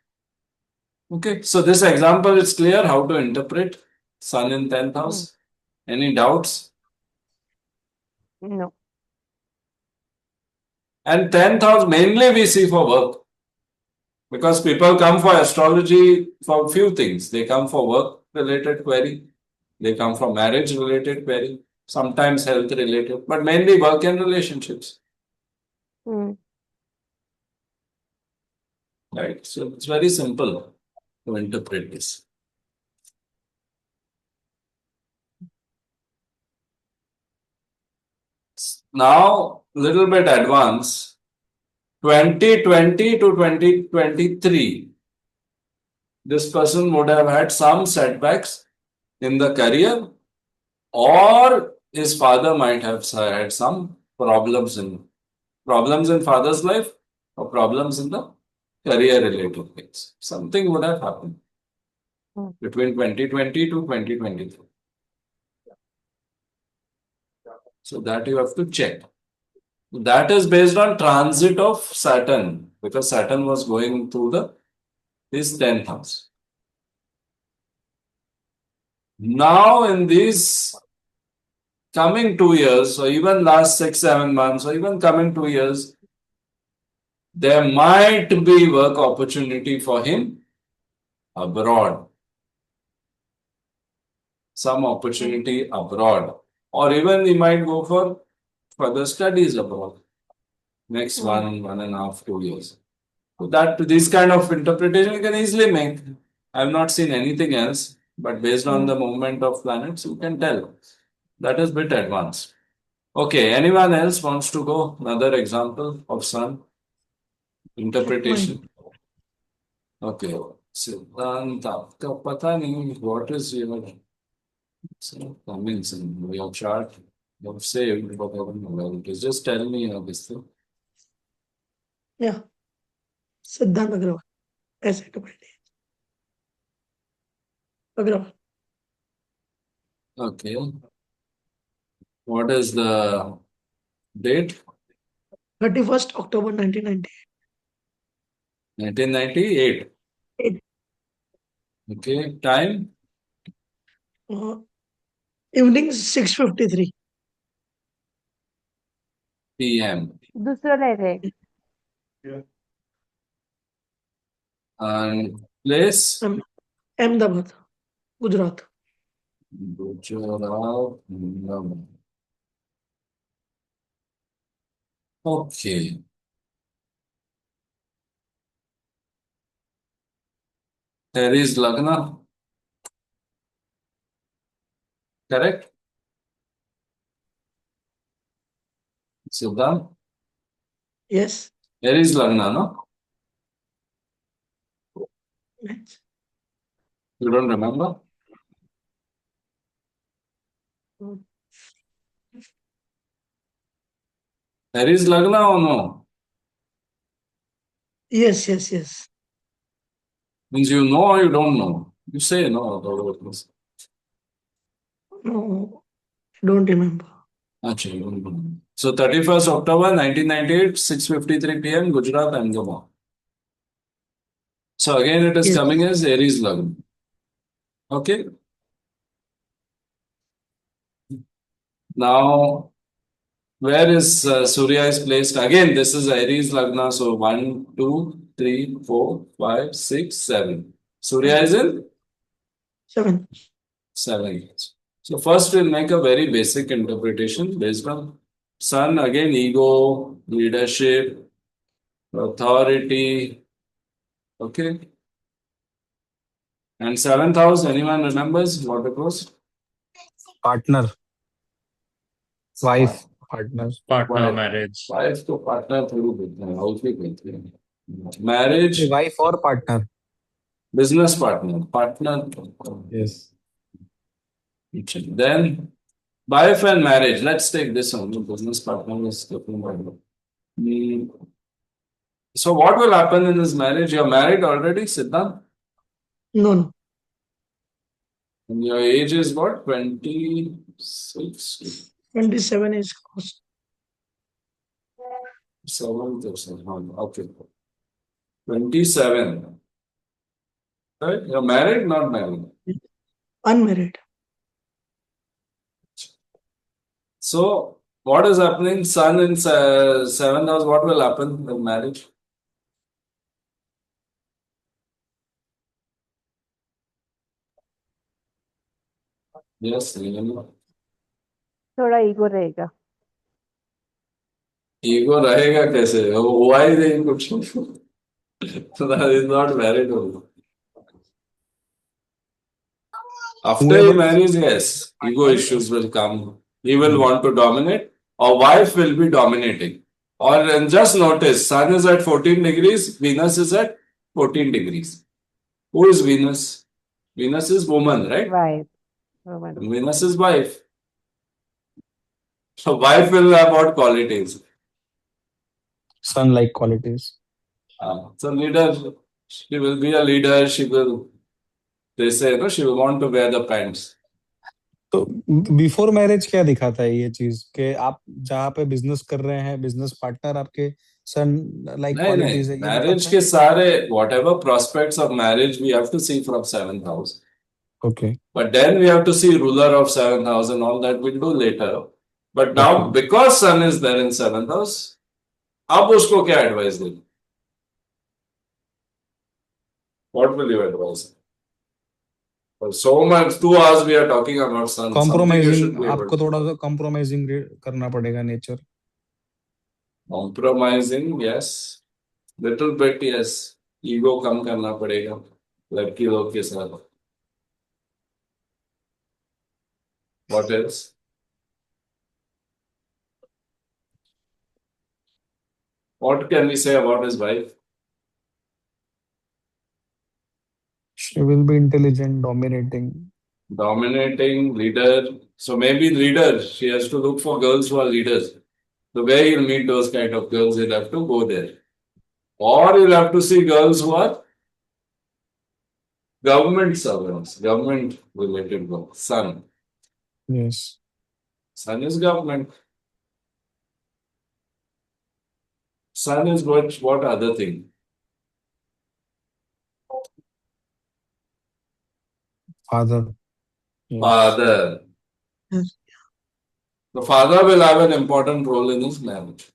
Okay, so this example is clear how to interpret sun in 10th house. Any doubts? No. And 10th house mainly we see for work. Because people come for astrology for few things. They come for work related query. They come for marriage related query. Sometimes health related, but mainly work and relationships. Right? So it's very simple to interpret this. Now, little bit advanced, 2020 to 2023, this person would have had some setbacks in the career, or his father might have had some problems in father's life, or problems in the career related things. Something would have happened between 2020 to 2023. So that you have to check. That is based on transit of Saturn, because Saturn was going through his 10th house. Now in these coming 2 years, or even last 6-7 months, or even coming 2 years, there might be work opportunity for him abroad. Some opportunity abroad. Or even he might go for further studies abroad. Next 1.5, 2 years. So that this kind of interpretation you can easily make. I have not seen anything else, but based on the movement of planets, you can tell. That is a bit advanced. Okay, anyone else wants to go? Another example of sun interpretation. Okay. Siddhant, आपका पता नहीं what is your comments in your chart? You have saved whatever it is. Just tell me this thing. Yeah. Siddhant Agrawal. Asset Agrawal. Okay. What is the date? 31st October 1998. 1998. Okay. Time? Evening 6:53 PM. दूसरा ले रहे. And place? Ahmedabad, Gujarat. Gujarat. Okay. Aries Lagna. Correct? Siddhant? Yes. Aries Lagna, no? Yes. You don't remember? Aries Lagna or no? Yes, yes, yes. Means you know or you don't know? You say no. No, I don't remember. Acha, you don't know. So 31st October 1998, 6:53 p.m. Gujarat, Ahmedabad. So again it is Yes. coming as Aries Lagna. Okay. Now where is Surya is placed? Again, this is Aries Lagna. So 1, 2, 3, 4, 5, 6, 7. Surya is in 7. 7. So first we'll make a very basic interpretation based on Sun. Again, ego, leadership, authority. Okay. And 7th house, anyone remembers what it was? Partner, wife, partner. Partner, Wife. marriage. Wife to partner through business. House भी कहते हैं. Marriage, Wife or partner. business partner. Partner. Yes. Then wife and marriage. Let's take this one. The business partner is talking about. Hmm. So what will happen in this marriage? You're married already, Siddhant? No, no. And your age is what? 26? 27 is crossed. 7. Okay. 27. Right? You're married, not married. Unmarried. So what is happening? Sun in 7th house, what will happen in marriage? Yes, थोड़ा ego रहेगा. Ego रहेगा कैसे? हुआ ही नहीं कुछ. So that is not married only. After he marries, yes, ego issues will come. He will want to dominate, or wife will be dominating. Or and just notice, Sun is at 14 degrees, Venus is at 14 degrees. Who is Venus? Venus is woman, right? Wife. Woman. Venus is wife. So wife will have what qualities? Sun-like qualities. So leader, she will be a leader. She will, they say, no, she will want to wear the pants. तो before marriage क्या दिखाता है ये चीज कि आप जहाँ पे बिजनेस कर रहे हैं, बिजनेस पार्टनर आपके सन लाइक नहीं क्वालिटीज है, नहीं, ये मैरिज दिखाता के है. सारे whatever prospects of marriage we have to see from 7th house. Okay. But then we have to see ruler of 7th house and all that we'll do later. But now Okay. because sun is there in 7th house, अब उसको क्या advice दें? What will you advise? For so much 2 hours we are talking about sun. Something you should compromising, be able आपको to. थोड़ा सा compromising करना पड़ेगा nature. Compromising, yes. Little bit, yes. Ego कम करना पड़ेगा लड़की लोग के साथ. What else? What can we say about his wife? She will be intelligent, dominating. Dominating, leader. So maybe leader. She has to look for girls who are leaders. The way you'll meet those kind of girls, you'll have to go there. Or you'll have to see girls who are government servants, government related work. Sun. Yes. Sun is government. Sun is what other thing? Father. Yes. Father. Yes. The father will have an important role in his marriage.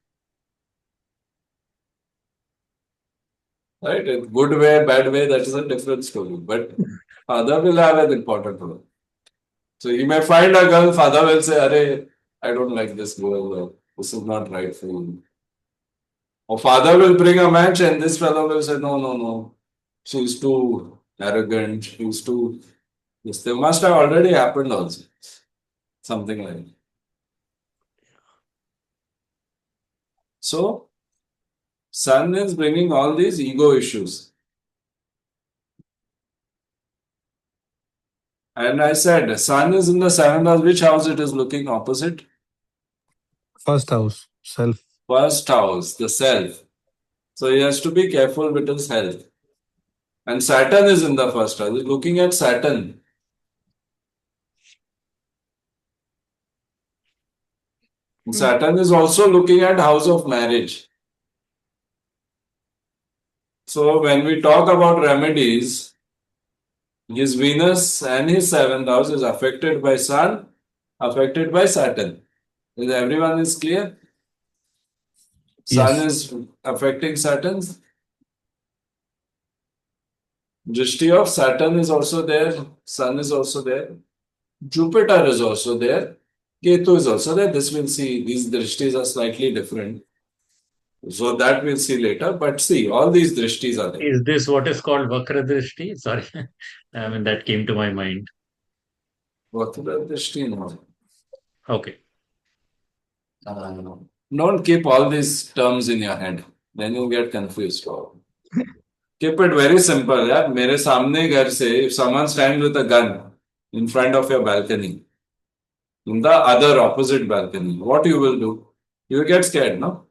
Right? In good way, bad way, that is a different story. But father will have an important role. So you may find a girl, father will say, Arey, I don't like this girl. This is not right for you. Or father will bring a match and this fellow will say, no, no, no. She's too arrogant. She's too. This thing must have already happened also. Something like that. So, Sun is bringing all these ego issues. And I said, Sun is in the seventh house. Which house it is looking opposite? First house, self. First house, the self. So he has to be careful with his health. And Saturn is in the first house. He's looking at Saturn. Saturn is also looking at house of marriage. So when we talk about remedies, his Venus and his seventh house is affected by Sun, affected by Saturn. Is everyone is clear? Sun Yes. is affecting Saturn. Drishti of Saturn is also there. Sun is also there. Jupiter is also there. Ketu is also there. This we'll see. These drishtis are slightly different. So that we'll see later. But see, all these drishtis are there. Is this what is called Vakra Drishti? Sorry. I mean, that came to my mind. Vakra drishti, no. Okay. Don't keep all these terms in your head. Then you get confused. Keep it very simple. Yeah? मेरे सामने घर से, if someone stands with a gun in front of your balcony, in the other opposite balcony, what you will do? You will get scared, no?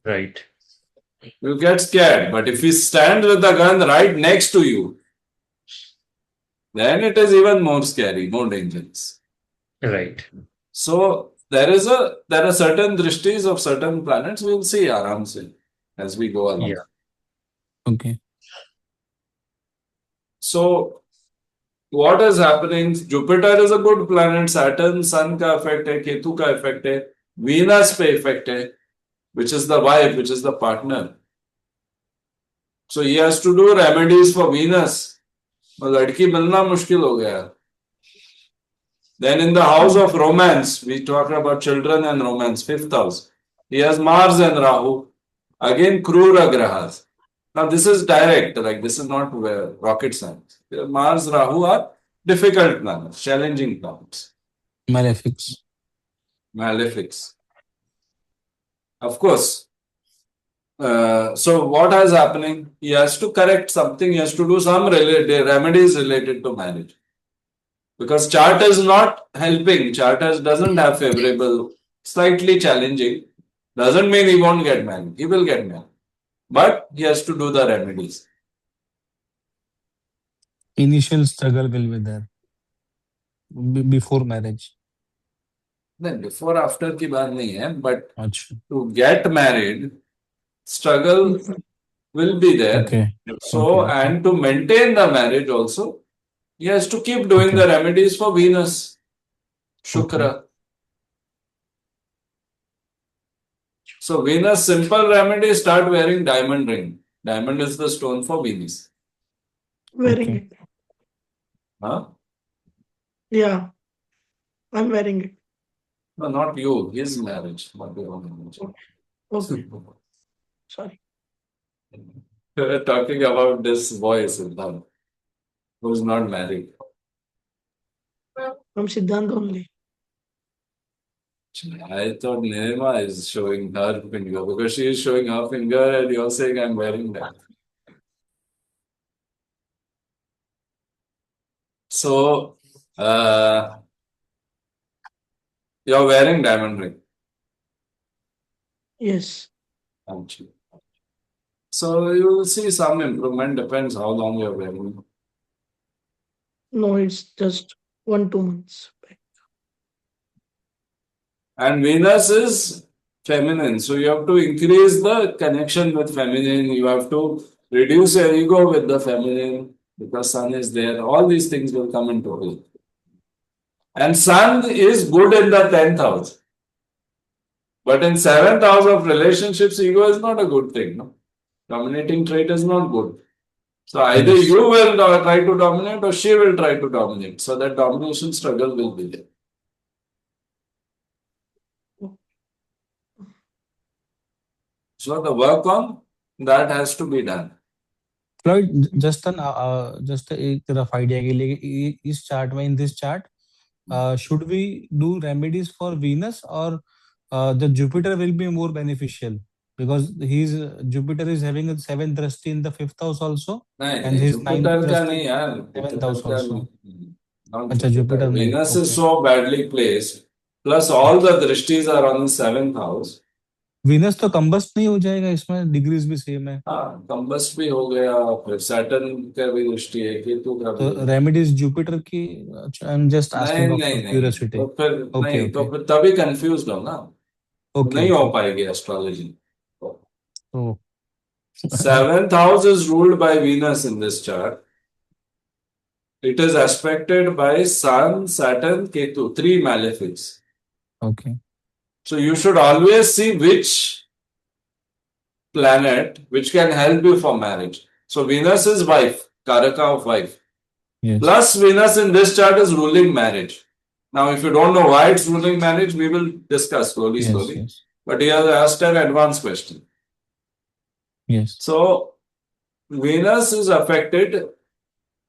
Right. You get scared. But if he stands with the gun right next to you, then it is even more scary, more dangerous. Right. So there are certain drishtis of certain planets. We will see aram se as we go along. Yeah. Okay. So what is happening? Jupiter is a good planet. Saturn, Sun का effect है, Ketu का effect है, Venus पे effect है, which is the wife, which is the partner. So he has to do remedies for Venus. लड़की मिलना मुश्किल हो गया. Then in the house of romance, we talk about children and romance, fifth house. He has Mars and Rahu. Again, Krura Grahas. Now this is direct, like this is not rocket science. Mars, Rahu are difficult planets, challenging planets. Malefics. Malefics. Of course. So what is happening? He has to correct something. He has to do some remedies related to marriage. Because chart is not helping. Chart doesn't have favorable, slightly challenging. Doesn't mean he won't get married. He will get married. But he has to do the remedies. Initial struggle will be there before marriage. Then before after की बात नहीं है, but अच्छा. to get married, struggle will be there. Okay. So, Okay. and to maintain the marriage also, he has to keep doing Okay. the remedies for Venus, Shukra. So, Venus, simple remedy, start wearing diamond ring. Diamond is the stone for Venus. Wearing Okay. it. Huh? Yeah. I'm wearing it. No, not you, his marriage, not your own marriage. Okay. Sorry. We were talking about this boy, Siddhant, who's not married. From Siddhant only. I thought Nirima is showing her finger because she is showing her finger and you're saying I'm wearing that. So, you're wearing diamond ring. Yes. Actually. So you will see some improvement, depends how long you're wearing it. No, it's just 1-2 months back. And Venus is feminine, so you have to increase the connection with feminine, you have to reduce your ego with the feminine because Sun is there. All these things will come into play. And Sun is good in the 10th house. But in 7th house of relationships, ego is not a good thing. No? Dominating trait is not good. So either Yes. you will try to dominate or she will try to dominate. So that domination struggle will be there. So the work on that has to be done. Floyd, just एक rough idea के लिए इस chart में, in this chart, should we do remedies for Venus or the Jupiter will be more beneficial? because he's Jupiter is having a seventh drashti in the fifth house also, नहीं and नहीं, his ninth Jupiter का drashti नहीं in यार, seventh Jupiter house का also. नहीं, not अच्छा, Jupiter. Jupiter नहीं. Venus is Okay. so badly placed, plus all the drishtis are on the seventh house. Venus तो कंबस्ट नहीं हो जाएगा, इसमें डिग्रीज भी सेम है. हाँ, कंबस्ट भी हो गया, फिर सैटर्न का भी दृष्टि है, केतु का तो भी है। रेमेडीज जुपिटर की. आई एम जस्ट नहीं आस्किंग आउट नहीं ऑफ नहीं, क्यूरियोसिटी. तो फिर ओके नहीं, तो ओके फिर तभी कंफ्यूज हो ना, ओके नहीं हो ओके. पाएगी एस्ट्रोलॉजी. तो Seventh house is ruled by Venus in this chart. It is aspected by Sun, Saturn, Ketu, three malefics. Okay. So you should always see which planet which can help you for marriage. So Venus is wife, Karaka of wife. Yes. Plus Venus in this chart is ruling marriage. Now, if you don't know why it's ruling marriage, we will discuss slowly, Yes. slowly. Yes. But he has asked an advanced question. Yes. So Venus is affected,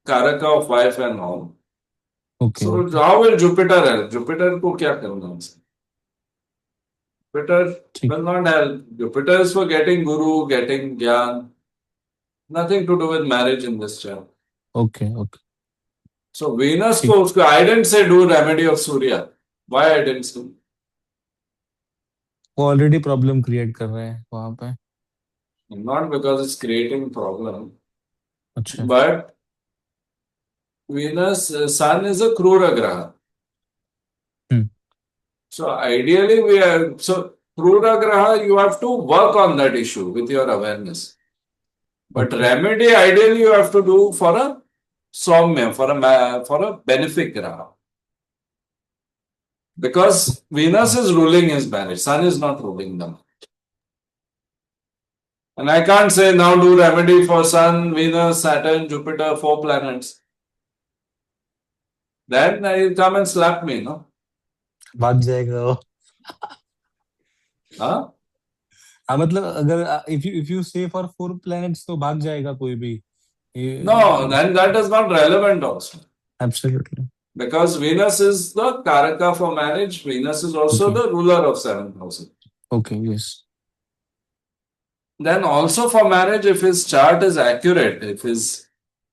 Karaka of wife and home. Okay. So Okay. how will Jupiter help? Jupiter को क्या करना है? Jupiter ठीक. will not help. Jupiter is for getting guru, getting gyan. Nothing to do with marriage in this chart. Okay. Okay. So Venus ठीक. को उसको, I didn't say do remedy of Surya. Why I didn't say? वो already problem create कर रहे हैं वहां पे. Not because it's creating problem, अच्छा. but Venus, Sun is a Krura Graha. Hmm. So ideally we are, so Krura Graha, you have to work on that issue with your awareness. But Okay. remedy, ideally you have to do for a Soumya, for a benefic Graha. Because Venus is ruling his marriage, Sun is not ruling them. And I can't say now do remedy for Sun, Venus, Saturn, Jupiter, 4 planets. Then he'll come and slap me, no? भाग जाएगा वो. Huh? हाँ, मतलब अगर if you say for 4 planets तो भाग जाएगा कोई भी. No, then that is not relevant also. Absolutely. Because Venus is the Karaka for marriage. Venus is also Okay. the ruler of 7th house. Okay. Yes. Then also for marriage, if his chart is accurate,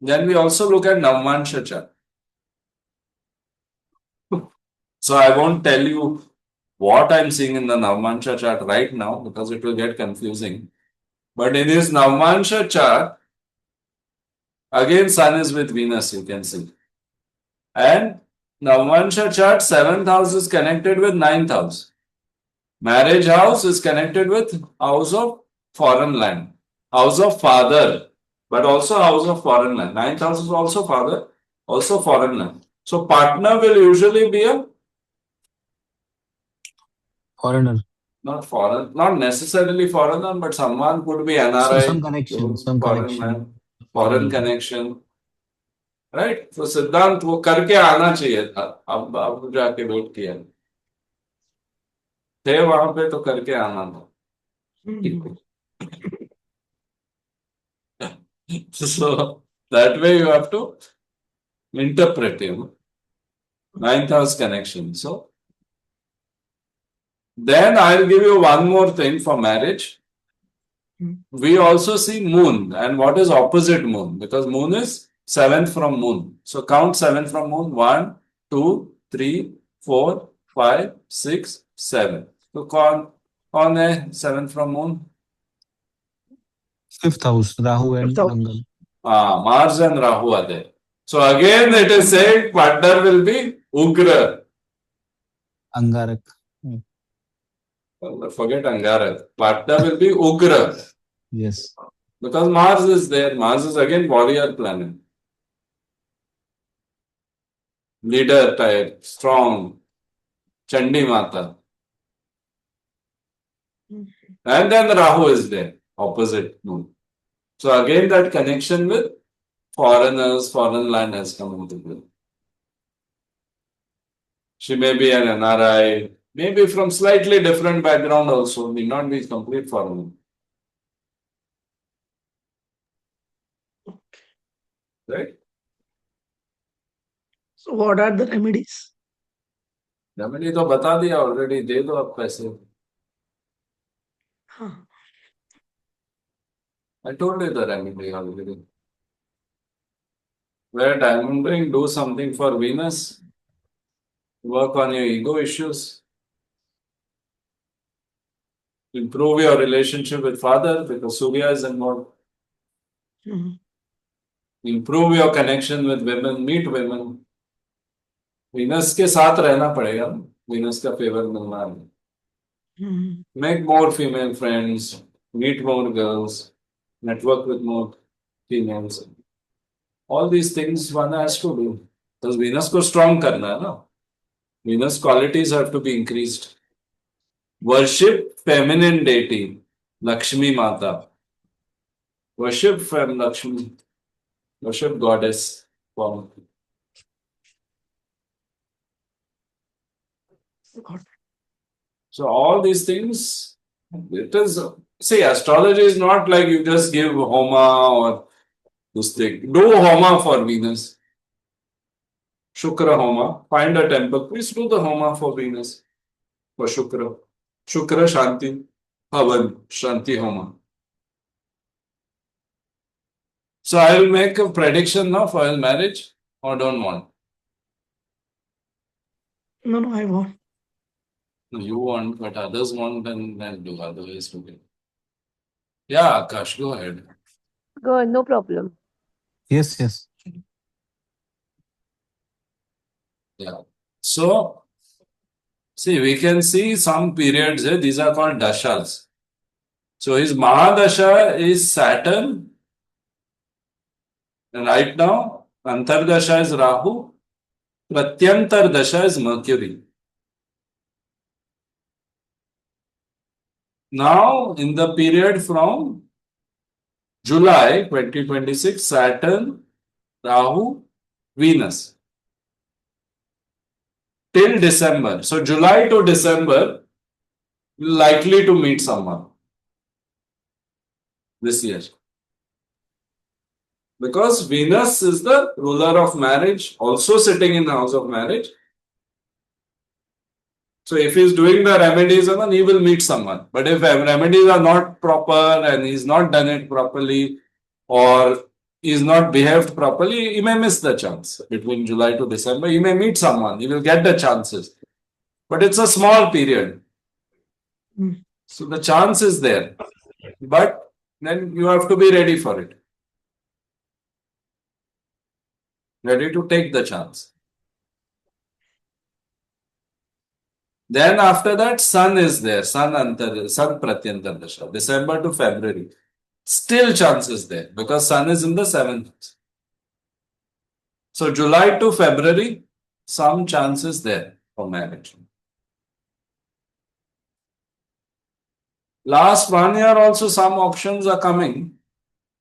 then we also look at Navmansha chart. So I won't tell you what I'm seeing in the Navmansha chart right now because it will get confusing. But in his Navmansha chart, again Sun is with Venus, you can see. And Navmansha chart, 7th house is connected with 9th house. Marriage house is connected with house of foreign land, house of father, but also house of foreign land. 9th house is also father, also foreign land. So partner will usually be a Foreigner. not foreign, not necessarily foreigner, but someone could be So NRI, some connection. Some foreign connection. man, foreign connection, right? तो सिद्धांत वो करके आना चाहिए था. अब जाके wait किया थे वहां पे, तो करके आना था. So that way you have to interpret him. 9th house connection. So then I'll give you one more thing for marriage. We also see moon and what is opposite moon, because moon is 7th from moon. So count 7 from moon. 1, 2, 3, 4, 5, 6, 7. So कौन है 7th from moon? Fifth house. Rahu and Fifth house. Mangal. Mars and Rahu are there. So again it is saying partner will be Ugra. Angarak. Forget Angarak. Partner will be Ugra. Yes. Because Mars is there. Mars is again warrior planet. Leader type, strong, Chandi Mata. And then Rahu is there, opposite moon. So again that connection with foreigners, foreign land has come into play. She may be an NRI, maybe from slightly different background also, may not be complete foreigner. Right? So what are the remedies? Remedy तो बता दिया already, दे दो आप पैसे. हाँ. I told you the remedy already. Wear diamond ring, do something for Venus, work on your ego issues, improve your relationship with father because Surya is involved, Mhm. improve your connection with women, meet women. Venus के साथ रहना पड़ेगा, Venus का favour मिलना है. Mhm. Make more female friends, meet more girls, network with more females. All these things one has to do. Because Venus को strong करना है ना. Venus qualities have to be increased. Worship feminine deity, Lakshmi Mata. Worship Lakshmi, worship goddess form. Got it. So all these things, it is, see, astrology is not like you just give Homa or this thing. Do Homa for Venus. Shukra Homa. Find a temple. Please do the Homa for Venus, for Shukra. Shukra Shanti. Havan. Shanti Homa. So I'll make a prediction now for your marriage or don't want. No, I want. No, you want, but others want, then do. Otherwise, do it. Yeah, Akash, go ahead. Go, no problem. Yes, yes. Yeah. So, see, we can see some periods here. These are called dashas. So his Mahadasha is Saturn. And right now, Antardasha is Rahu. Pratyantar Dasha is Mercury. Now, in the period from July 2026, Saturn, Rahu, Venus till December. So, July to December, likely to meet someone this year. Because Venus is the ruler of marriage, also sitting in the house of marriage. So if he's doing the remedies, he will meet someone. But if remedies are not proper and he's not done it properly or he's not behaved properly, he may miss the chance. Between July to December, he may meet someone. He will get the chances. But it's a small period. Mm. So the chance is there. But then you have to be ready for it. Ready to take the chance. Then after that, Sun is there. Sun Pratyantar Dasha. December to February. Still chances there because Sun is in the 7th. So July to February, some chances there for marriage. Last 1 year also some options are coming.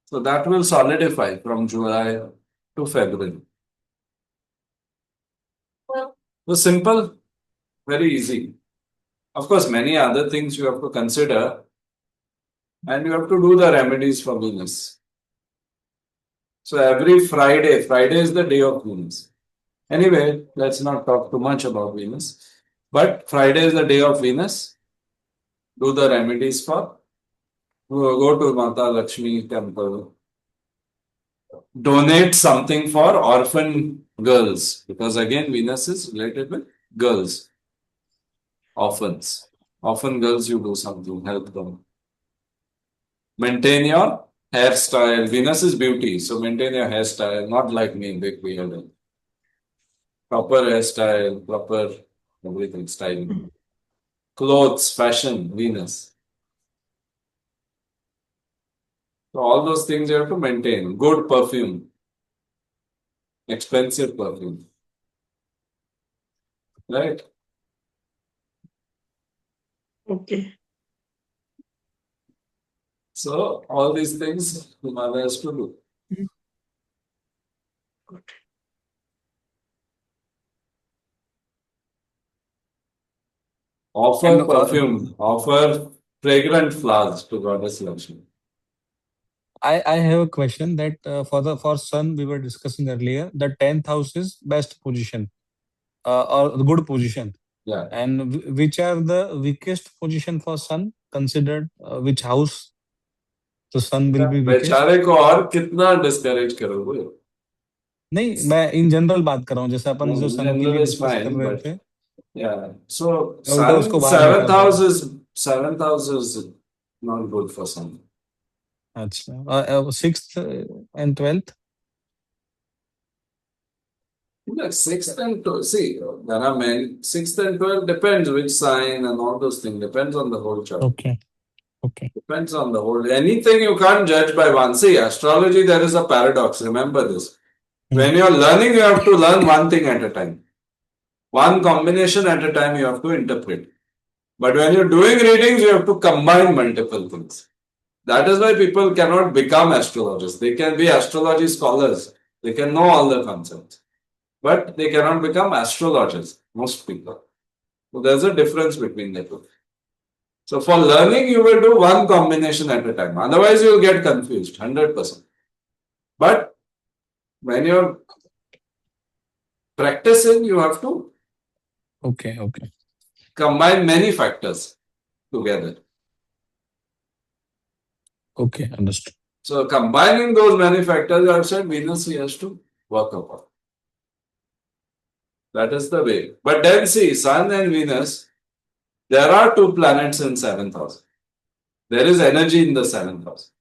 So that will solidify from July to February. So simple, very easy. Of course, many other things you have to consider and you have to do the remedies for Venus. So every Friday, Friday is the day of Venus. Anyway, let's not talk too much about Venus. But Friday is the day of Venus. Do the remedies for. Go to Mata Lakshmi temple. Donate something for orphan girls. Because again, Venus is related with girls. Orphans. Orphan girls, you do something, help them. Maintain your hairstyle. Venus is beauty. So maintain your hairstyle. Not like me, big beard. Proper hairstyle, proper everything, styling. Clothes, fashion, Venus. So all those things you have to maintain. Good perfume, expensive perfume, right? Okay. So all these things mother has to do. Got it. Offer And perfume, offer fragrant flowers to Goddess Lakshmi. I have a question that for Sun we were discussing earlier. The 10th house is best position or the good position, Yeah. and which are the weakest position for Sun considered which house? तो सन will be weakest. बेचारे को और कितना discourage करोगे? नहीं, मैं in general बात कर रहा हूँ, जैसे अपन जो सन के General लिए is डिस्कस कर fine, रहे but थे, yeah. So मैं उल्टा sun उसको बाहर निकाल रहा हूँ। seventh house is not good for sun. अच्छा, 6th and 12th. Like sixth and see, there are many. Sixth and 12 depends which sign and all those things. Depends on the whole chart. Okay. Depends on the whole. Anything you can't judge by one. See, astrology, there is a paradox. Remember this. When you're learning, you have to learn one thing at a time. One combination at a time you have to interpret. But when you're doing readings, you have to combine multiple things. That is why people cannot become astrologers. They can be astrology scholars. They can know all the concepts. But they cannot become astrologers, most people. So there's a difference between the two. So for learning, you will do one combination at a time. Otherwise, you will get confused, 100%. But when you're practicing, you have to Okay. combine many factors together. Okay, understood. So combining those many factors, I have said Venus he has to work upon. That is the way. But then see, Sun and Venus, there are two planets in 7th house. There is energy in the 7th house.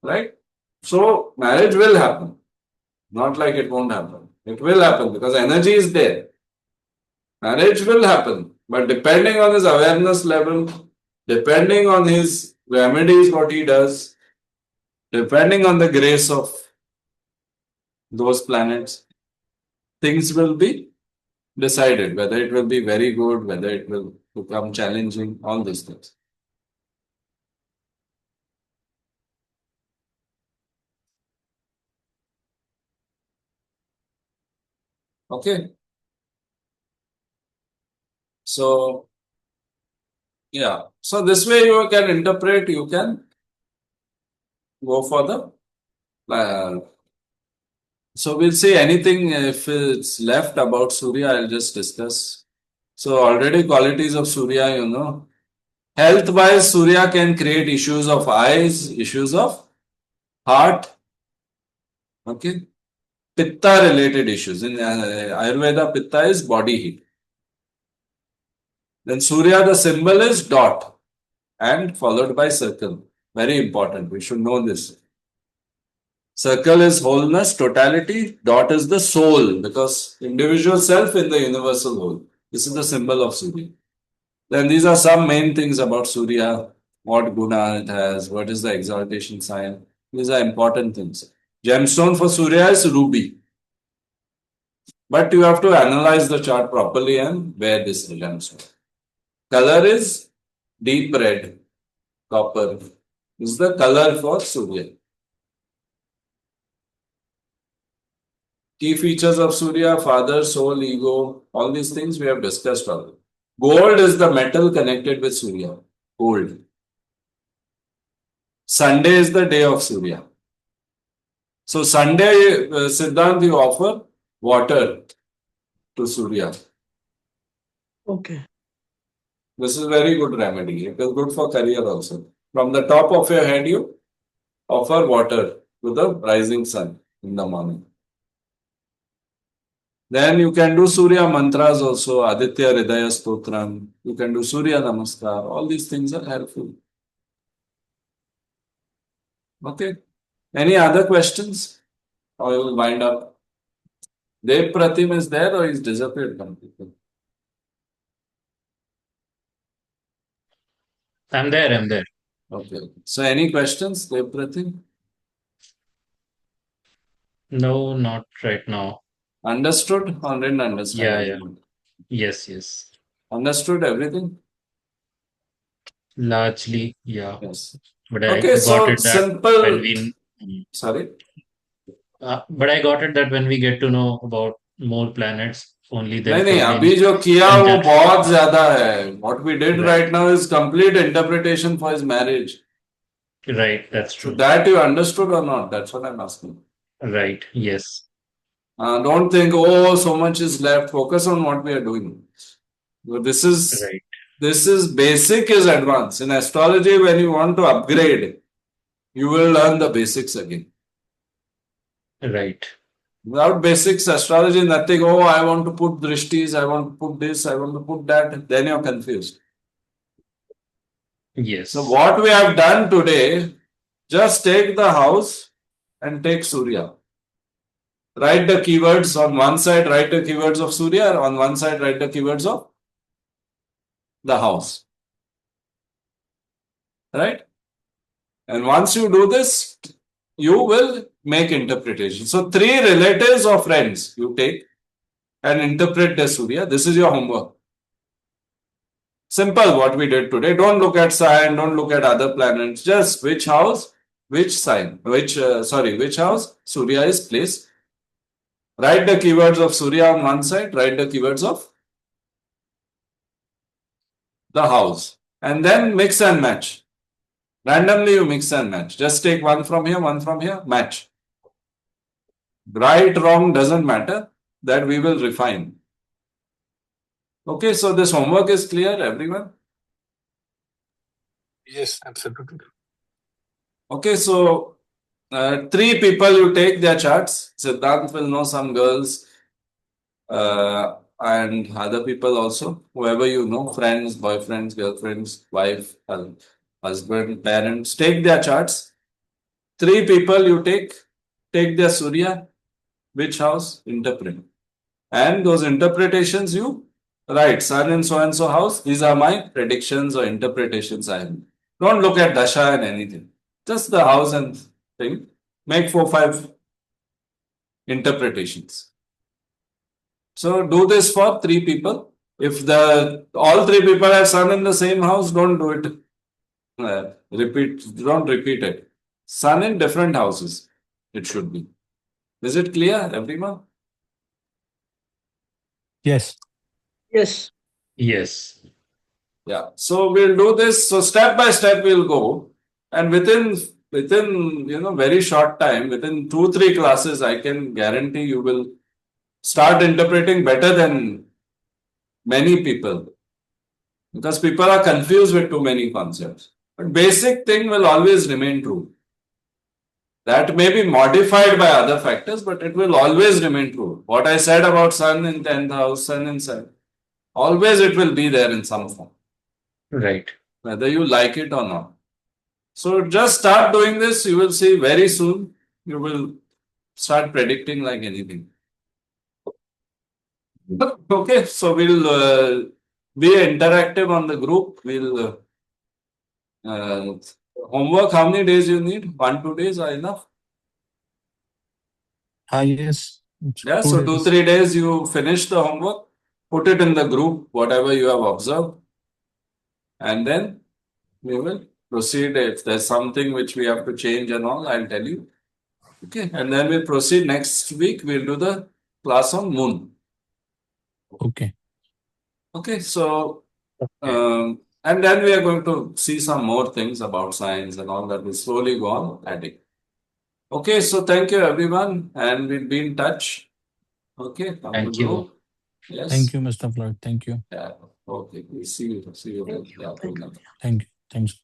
Right? So marriage will happen. Not like it won't happen. It will happen because energy is there. Marriage will happen. But depending on his awareness level, depending on his remedies, what he does, depending on the grace of those planets, things will be decided whether it will be very good, whether it will become challenging, all these things. Okay. So, yeah. So this way you can interpret, you can go for the so we'll see anything if it's left about Surya, I'll just discuss. So already qualities of Surya, you know. Health-wise, Surya can create issues of eyes, issues of heart, okay. Pitta-related issues. In Ayurveda, Pitta is body heat. Then Surya, the symbol is dot and followed by circle. Very important. We should know this. Circle is wholeness, totality. Dot is the soul because individual self in the universal whole. This is the symbol of Surya. Then these are some main things about Surya. What guna it has, what is the exaltation sign. These are important things. Gemstone for Surya is ruby. But you have to analyze the chart properly and wear this gemstone. Color is deep red, copper. This is the color for Surya. Key features of Surya, father, soul, ego, all these things we have discussed already. Gold is the metal connected with Surya. Gold. Sunday is the day of Surya. So Sunday, Siddhant, you offer water to Surya. Okay. This is very good remedy. It is good for career also. From the top of your head, you offer water to the rising sun in the morning. Then you can do Surya mantras also, Aditya Hridaya Stotram. You can do Surya Namaskar. All these things are helpful. Okay. Any other questions? Or you will wind up? Dev Pratim is there or he's disappeared completely? I'm there. Okay. So any questions, Dev Pratim? No, not right now. Understood or didn't understand? Yeah. Yes. Understood everything? Largely, yeah. Yes. But I Okay, got so it that when simple. we, Sorry. but I got it that when we get to know about more planets, only नहीं then नहीं probably अभी जो किया वो enter. बहुत ज्यादा है. What we did Right. right now is complete interpretation for his marriage. Right, that's So true. that you understood or not? That's what I'm asking. Right, yes. Don't think, oh, so much is left. Focus on what we are doing. So Right. this is basic is advanced. In astrology, when you want to upgrade, you will learn the basics again. Right. Without basics, astrology, nothing. Oh, I want to put drishtis, I want to put this, I want to put that. Then you're confused. Yes. So what we have done today, just take the house and take Surya. Write the keywords on one side, write the keywords of Surya, on one side, write the keywords of the house. Right? And once you do this, you will make interpretation. So 3 relatives or friends you take and interpret the Surya. This is your homework. Simple what we did today. Don't look at sign, don't look at other planets. Just which house, which sign, which house Surya is placed. Write the keywords of Surya on one side, write the keywords of the house. And then mix and match. Randomly you mix and match. Just take one from here, match. Right, wrong doesn't matter. That we will refine. Okay, so this homework is clear, everyone? Yes, absolutely. Okay, so 3 people you take their charts. Siddhant will know some girls and other people also. Whoever you know, friends, boyfriends, girlfriends, wife, husband, parents, take their charts. 3 people you take their Surya, which house, interpret. And those interpretations you write, sun in so and so house. These are my predictions or interpretations I have. Don't look at dasha and anything. Just the house and thing. Make 4-5 interpretations. So do this for 3 people. If all 3 people have sun in the same house, don't do it. Don't repeat it. Sun in different houses. It should be. Is it clear, everyone? Yes. Yes. Yes. Yeah. So we'll do this. So step by step we'll go, and within very short time, within 2-3 classes, I can guarantee you will start interpreting better than many people, because people are confused with too many concepts. But basic thing will always remain true. That may be modified by other factors, but it will always remain true. What I said about sun in 10th house, sun in 7th, always it will be there in some form, Right. whether you like it or not. So just start doing this. You will see very soon. You will start predicting like anything. Okay, so we'll be interactive on the group. We'll homework. How many days you need? 1-2 days are enough. Yes. It's Yeah. 2 So days. 2-3 days you finish the homework. Put it in the group, whatever you have observed, and then we will proceed. If there's something which we have to change and all, I'll tell you. Okay, and then we'll proceed next week. We'll do the class on moon. Okay. Okay, so Okay. and then we are going to see some more things about science and all that. Will slowly go on adding. Okay, so thank you everyone, and we'll be in touch. Okay, from the Thank you. group. Yes. Thank you, Mr. Floyd. Thank you. Yeah. Okay, we see you. See you. Thank you. Yeah, Thank you. good night. Thank you. Thanks.